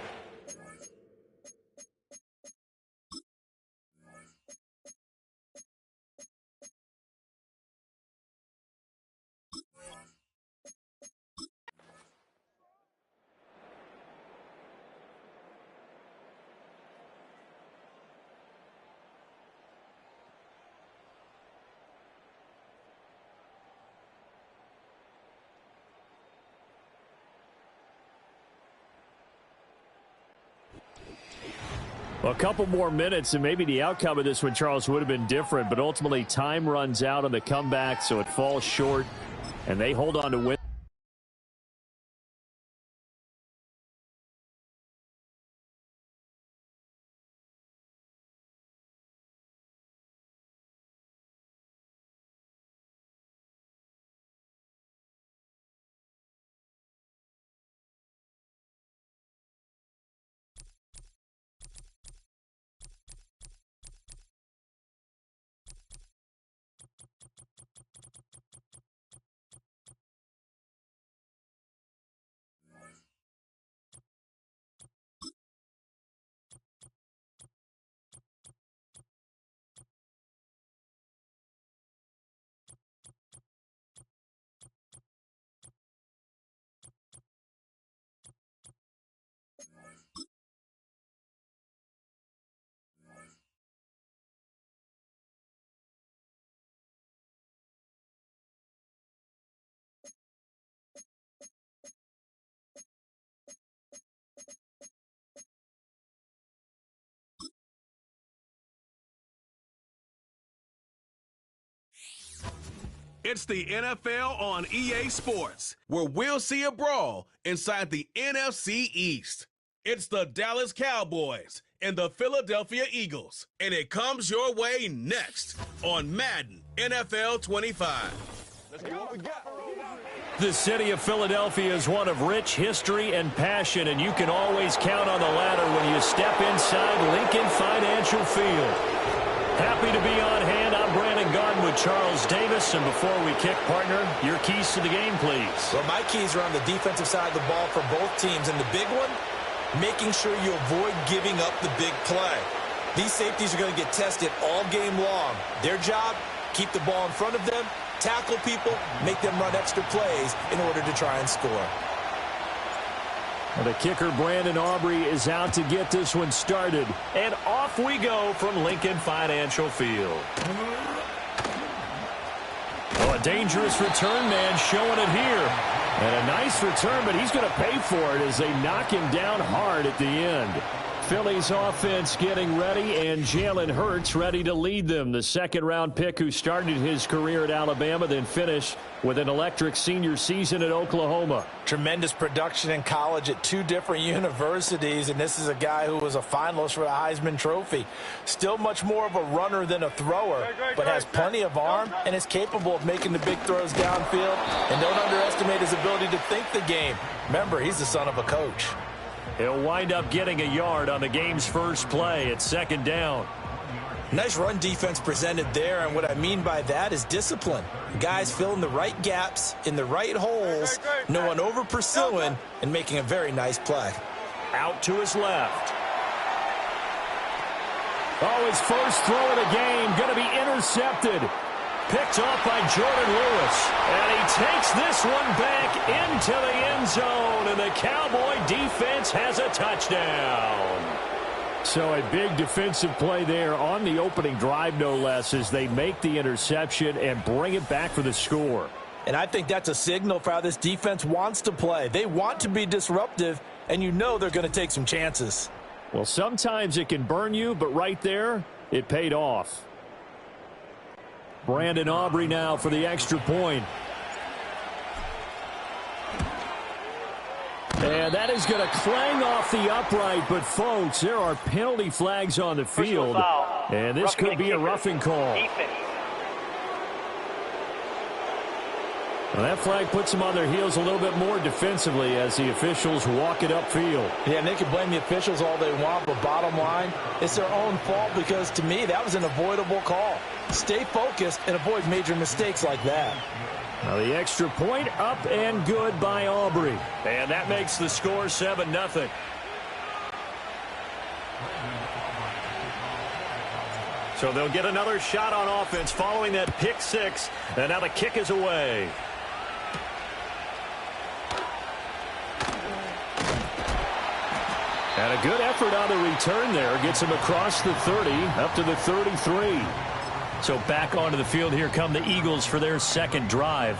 A couple more minutes, and maybe the outcome of this one, Charles, would have been different. But ultimately, time runs out on the comeback, so it falls short, and they hold on to win. It's the NFL on EA Sports, where we'll see a brawl inside the NFC East. It's the Dallas Cowboys and the Philadelphia Eagles, and it comes your way next on Madden NFL 25. Let's get what we got. The city of Philadelphia is one of rich history and passion, and you can always count on the ladder when you step inside Lincoln Financial Field. Happy to be on hand. I'm Brandon Garden with Charles Davis. And before we kick, partner, your keys to the game, please. Well, my keys are on the defensive side of the ball for both teams. And the big one, making sure you avoid giving up the big play. These safeties are going to get tested all game long. Their job, keep the ball in front of them, tackle people, make them run extra plays in order to try and score. Well, the kicker, Brandon Aubrey, is out to get this one started. And off we go from Lincoln Financial Field. Oh, a dangerous return man showing it here. And a nice return, but he's going to pay for it as they knock him down hard at the end. Philly's offense getting ready, and Jalen Hurts ready to lead them. The second-round pick who started his career at Alabama, then finished with an electric senior season at Oklahoma. Tremendous production in college at two different universities, and this is a guy who was a finalist for the Heisman Trophy. Still much more of a runner than a thrower, but has plenty of arm and is capable of making the big throws downfield. And don't underestimate his ability to think the game. Remember, he's the son of a coach. He'll wind up getting a yard on the game's first play at second down. Nice run defense presented there, and what I mean by that is discipline. Guys filling the right gaps in the right holes, no one over pursuing, and making a very nice play. Out to his left. Oh, his first throw of the game going to be intercepted. Picked off by Jordan Lewis. And he takes this one back into the end zone. And the Cowboy defense has a touchdown. So a big defensive play there on the opening drive, no less, as they make the interception and bring it back for the score. And I think that's a signal for how this defense wants to play. They want to be disruptive, and you know they're going to take some chances. Well, sometimes it can burn you, but right there, it paid off. Brandon Aubrey now for the extra point. And that is going to clang off the upright, but folks, there are penalty flags on the field, and this could be a roughing call. Well, that flag puts them on their heels a little bit more defensively as the officials walk it upfield. Yeah, and they can blame the officials all they want, but bottom line, it's their own fault because, to me, that was an avoidable call. Stay focused and avoid major mistakes like that. Now the extra point up and good by Aubrey. And that makes the score 7-0. So they'll get another shot on offense following that pick six. And now the kick is away. And a good effort on the return there. Gets him across the 30 up to the 33. So back onto the field here come the Eagles for their second drive.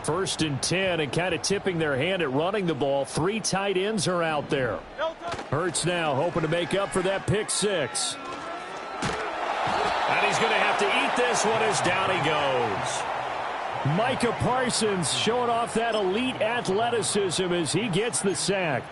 First and 10, and kind of tipping their hand at running the ball. 3 tight ends are out there. Hurts now hoping to make up for that pick six. And he's going to have to eat this one as down he goes. Micah Parsons showing off that elite athleticism as he gets the sack.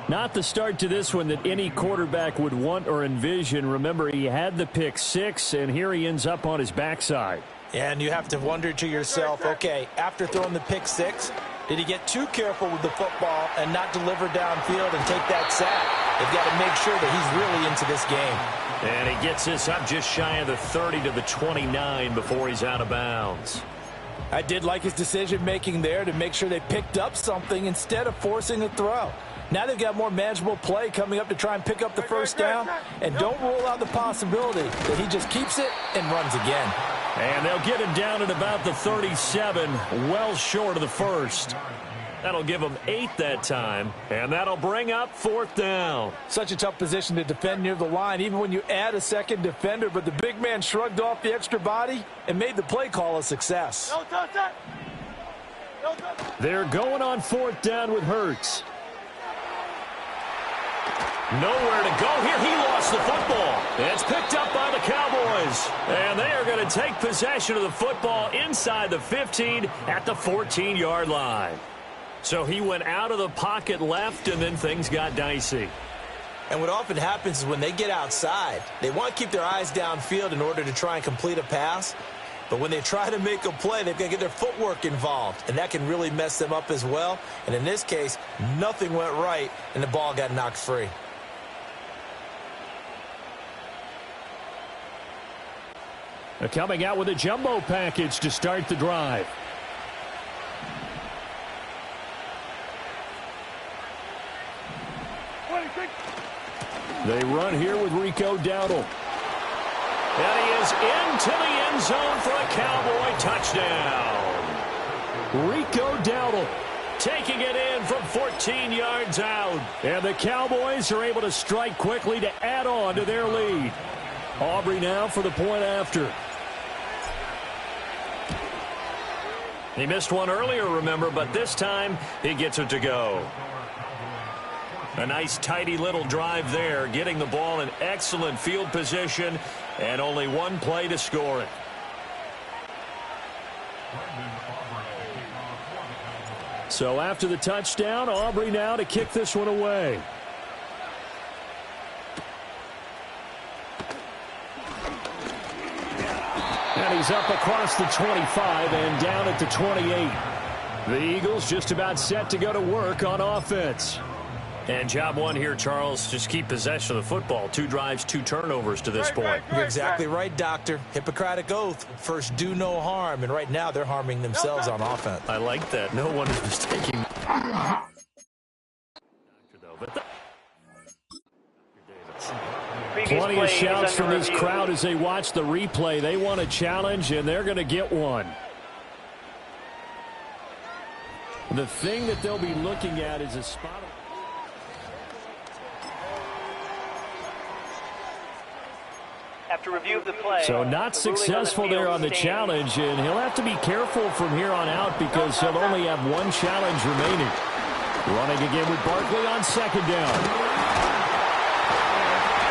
Not the start to this one that any quarterback would want or envision. Remember, he had the pick six, and here he ends up on his backside. And you have to wonder to yourself, okay, after throwing the pick six, did he get too careful with the football and not deliver downfield and take that sack? They've got to make sure that he's really into this game. And he gets this up just shy of the 30 to the 29 before he's out of bounds. I did like his decision-making there to make sure they picked up something instead of forcing a throw. Now they've got more manageable play coming up to try and pick up the first down. And don't rule out the possibility that he just keeps it and runs again. And they'll get him down at about the 37, well short of the first. That'll give them 8 that time, and that'll bring up 4th down. Such a tough position to defend near the line, even when you add a second defender, but the big man shrugged off the extra body and made the play call a success. They're going on 4th down with Hurts. Nowhere to go here. He lost the football. It's picked up by the Cowboys. And they are going to take possession of the football inside the 15 at the 14-yard line. So he went out of the pocket left, and then things got dicey. And what often happens is when they get outside, they want to keep their eyes downfield in order to try and complete a pass. But when they try to make a play, they've got to get their footwork involved, and that can really mess them up as well. And in this case, nothing went right, and the ball got knocked free. They're coming out with a jumbo package to start the drive. They run here with Rico Dowdle. And he is into the end zone for a Cowboy touchdown. Rico Dowdle taking it in from 14 yards out. And the Cowboys are able to strike quickly to add on to their lead. Aubrey now for the point after. He missed one earlier, remember, but this time he gets it to go. A nice, tidy little drive there, getting the ball in excellent field position, and only one play to score it. So after the touchdown, Aubrey now to kick this one away. And he's up across the 25 and down at the 28. The Eagles just about set to go to work on offense. And job one here, Charles, just keep possession of the football. 2 drives, 2 turnovers to this point. You're exactly right, Doctor. Hippocratic oath. First, do no harm. And right now, they're harming themselves on offense. I like that. No one is mistaking. Plenty of shouts from this crowd as they watch the replay. They want a challenge, and they're going to get one. The thing that they'll be looking at is a spot. After review of the play, so not successful there on the challenge, and he'll have to be careful from here on out because he'll only have 1 challenge remaining. Running again with Barkley on 2nd down.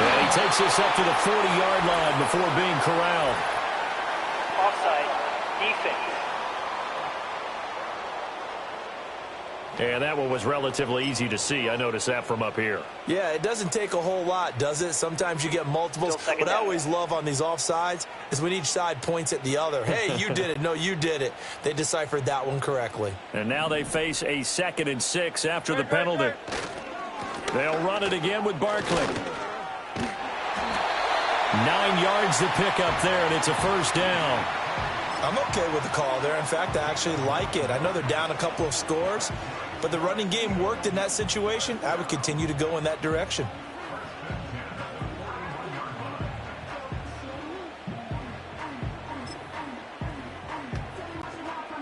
And he takes this up to the 40-yard line before being corralled. Offside, defense. And that one was relatively easy to see. I noticed that from up here. Yeah, it doesn't take a whole lot, does it? Sometimes you get multiples. What I always love on these offsides is when each side points at the other. Hey, you did it. No, you did it. They deciphered that one correctly. And now they face a 2nd and 6 after the penalty. They'll run it again with Barkley. 9 yards to pick up there, and it's a first down. I'm okay with the call there. In fact, I actually like it. I know they're down a couple of scores, but the running game worked in that situation. I would continue to go in that direction.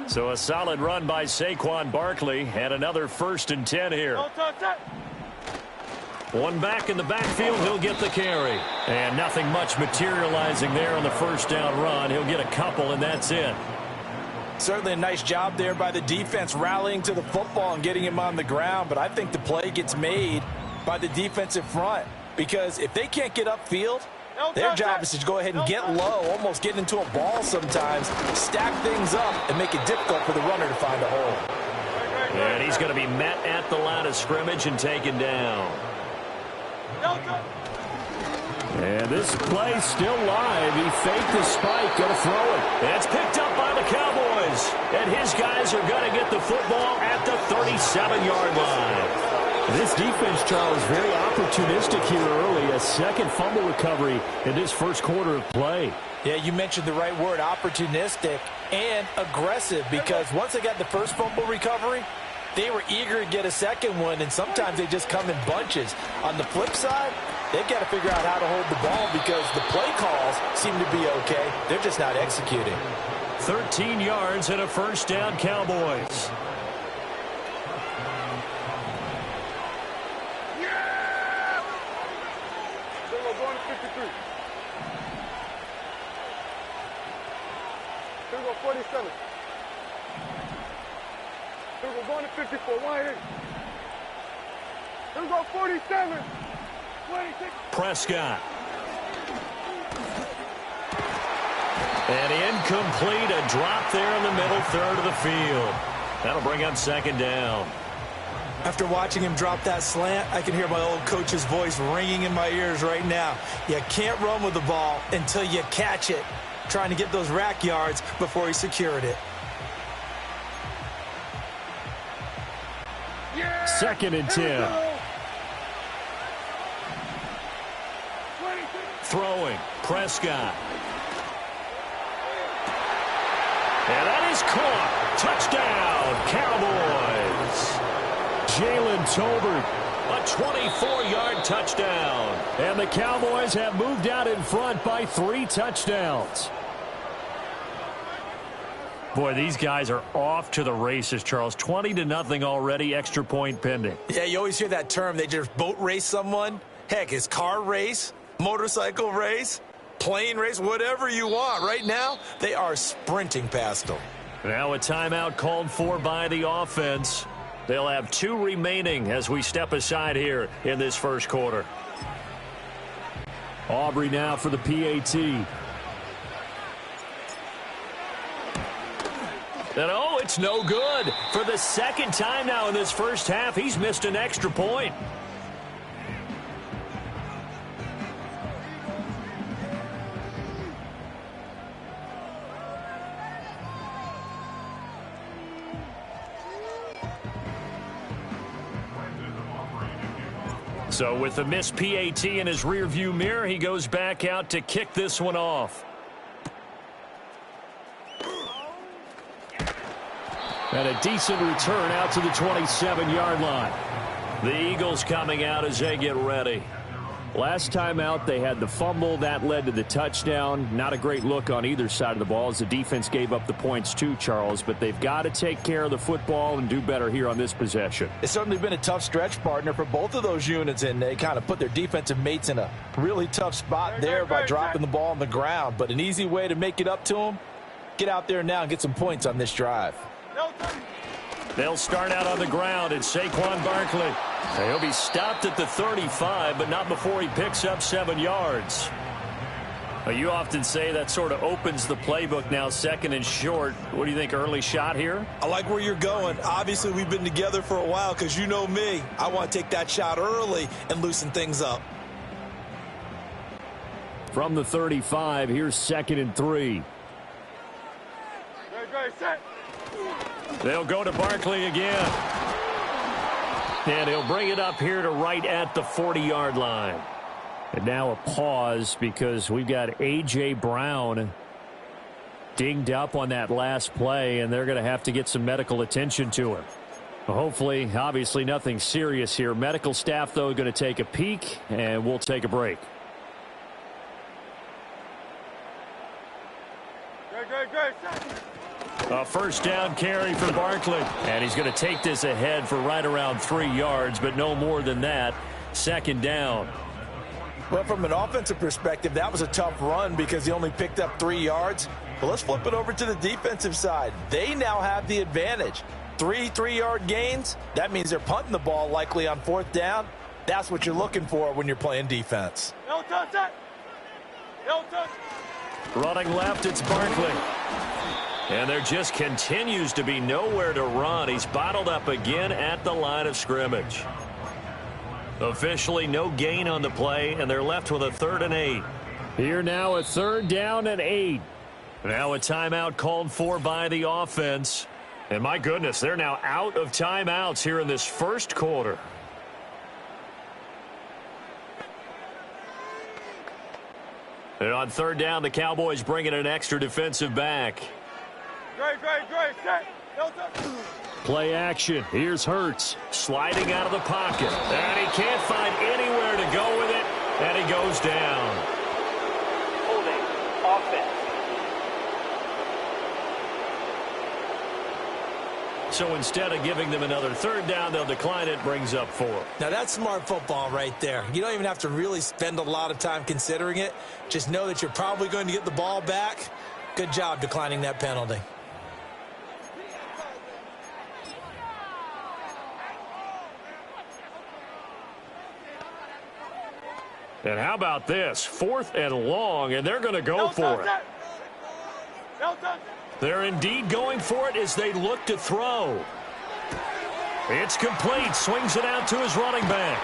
So a solid run by Saquon Barkley, and another 1st and 10 here. One back in the backfield, he'll get the carry. And nothing much materializing there on the first down run. He'll get a couple, and that's it. Certainly a nice job there by the defense rallying to the football and getting him on the ground. But I think the play gets made by the defensive front. Because if they can't get upfield, their job is to go ahead and get low, almost get into a ball sometimes, stack things up, and make it difficult for the runner to find a hole. And he's going to be met at the line of scrimmage and taken down. And this play still live. He faked the spike, going to throw it. And it's picked up by the Cowboys. And his guys are going to get the football at the 37-yard line. This defense, Charles, very opportunistic here early. A second fumble recovery in this first quarter of play. Yeah, you mentioned the right word, opportunistic and aggressive, because once they got the first fumble recovery, they were eager to get a second one, and sometimes they just come in bunches. On the flip side, they've got to figure out how to hold the ball because the play calls seem to be okay. They're just not executing. 13 yards and a first down, Cowboys. Going to 53. Here we go, 47. Here we go, going to 54. 180. Here we go, 47. 26. Prescott. And incomplete, a drop there in the middle third of the field. That'll bring up second down. After watching him drop that slant, I can hear my old coach's voice ringing in my ears right now. You can't run with the ball until you catch it. Trying to get those rack yards before he secured it. Yeah! 2nd and 10. Throwing, Prescott. And that is caught. Touchdown, Cowboys. Jalen Tolbert. A 24-yard touchdown. And the Cowboys have moved out in front by 3 touchdowns. Boy, these guys are off to the races, Charles. 20-0 already, extra point pending. Yeah, you always hear that term. They just boat race someone. Heck, it's car race, motorcycle race, plane race, whatever you want. Right now, they are sprinting past them. Now a timeout called for by the offense. They'll have 2 remaining as we step aside here in this first quarter. Aubrey now for the PAT. And oh, it's no good. For the second time now in this first half, he's missed an extra point. So with the missed PAT in his rearview mirror, he goes back out to kick this one off. And a decent return out to the 27-yard line. The Eagles coming out as they get ready. Last time out, they had the fumble. That led to the touchdown. Not a great look on either side of the ball as the defense gave up the points too, Charles. But they've got to take care of the football and do better here on this possession. It's certainly been a tough stretch, partner, for both of those units, and they kind of put their defensive mates in a really tough spot there by dropping the ball on the ground. But an easy way to make it up to them, get out there now and get some points on this drive. They'll start out on the ground. It's Saquon Barkley. He'll be stopped at the 35, but not before he picks up 7 yards. You often say that sort of opens the playbook now, 2nd and short. What do you think, early shot here? I like where you're going. Obviously, we've been together for a while because you know me. I want to take that shot early and loosen things up. From the 35, here's 2nd and 3. They'll go to Barkley again. And he'll bring it up here to right at the 40-yard line. And now a pause because we've got A.J. Brown dinged up on that last play, and they're going to have to get some medical attention to him. Hopefully, obviously nothing serious here. Medical staff, though, going to take a peek, and we'll take a break. A first down carry for Barkley. And he's going to take this ahead for right around 3 yards, but no more than that. 2nd down. Well, from an offensive perspective, that was a tough run because he only picked up 3 yards. But let's flip it over to the defensive side. They now have the advantage. 3 3-yard gains. That means they're punting the ball likely on 4th down. That's what you're looking for when you're playing defense. Don't touch that. Don't touch. Running left, it's Barkley. And there just continues to be nowhere to run. He's bottled up again at the line of scrimmage. Officially no gain on the play, and they're left with a 3rd and 8. Here now a 3rd down and 8. Now a timeout called for by the offense. And my goodness, they're now out of timeouts here in this first quarter. And on 3rd down, the Cowboys bring in an extra defensive back. Great, set. Don't touch. Play action. Here's Hurts. Sliding out of the pocket. And he can't find anywhere to go with it. And he goes down. Holding. Offense. So instead of giving them another 3rd down, they'll decline it. Brings up 4. Now, that's smart football right there. You don't even have to really spend a lot of time considering it. Just know that you're probably going to get the ball back. Good job declining that penalty. And how about this? 4th and long, and they're going to go for it. They're indeed going for it as they look to throw. It's complete. Swings it out to his running back.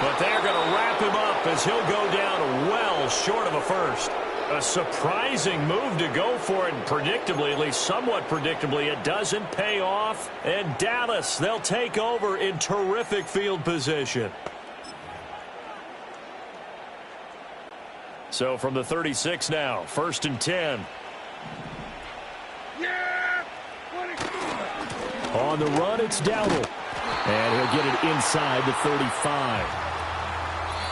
But they're going to wrap him up as he'll go down well short of a first. A surprising move to go for it, and predictably, at least somewhat predictably, it doesn't pay off. And Dallas, they'll take over in terrific field position. So from the 36 now, 1st and 10. Yeah! On the run, it's Dowdle. And he'll get it inside the 35.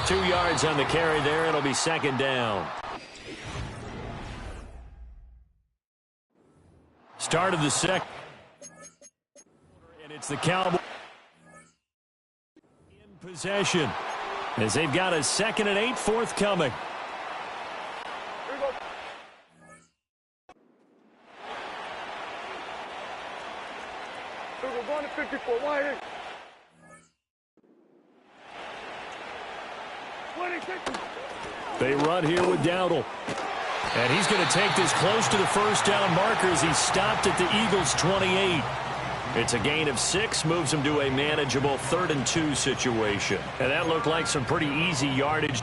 2 yards on the carry there. It'll be 2nd down. Start of the second. And it's the Cowboys in possession as they've got a 2nd and 8 forthcoming. We're going to 54. Wide. 26. They run here with Dowdle. And he's going to take this close to the 1st down marker as he stopped at the Eagles' 28. It's a gain of 6, moves him to a manageable 3rd and 2 situation. And that looked like some pretty easy yardage.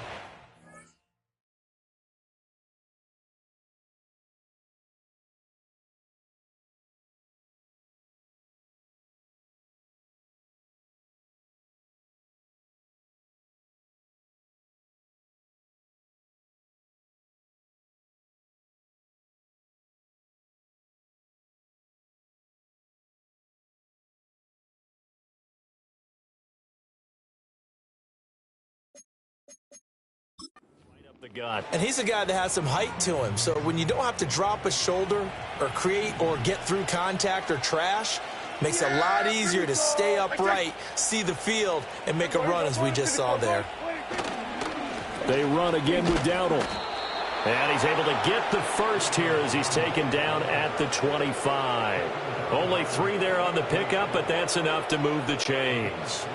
The gut. And he's a guy that has some height to him. So when you don't have to drop a shoulder or create or get through contact or trash, makes it a lot easier to stay upright, see the field, and make a run as we just saw there. They run again with Dowdle. And he's able to get the first here as he's taken down at the 25. Only 3 there on the pickup, but that's enough to move the chains.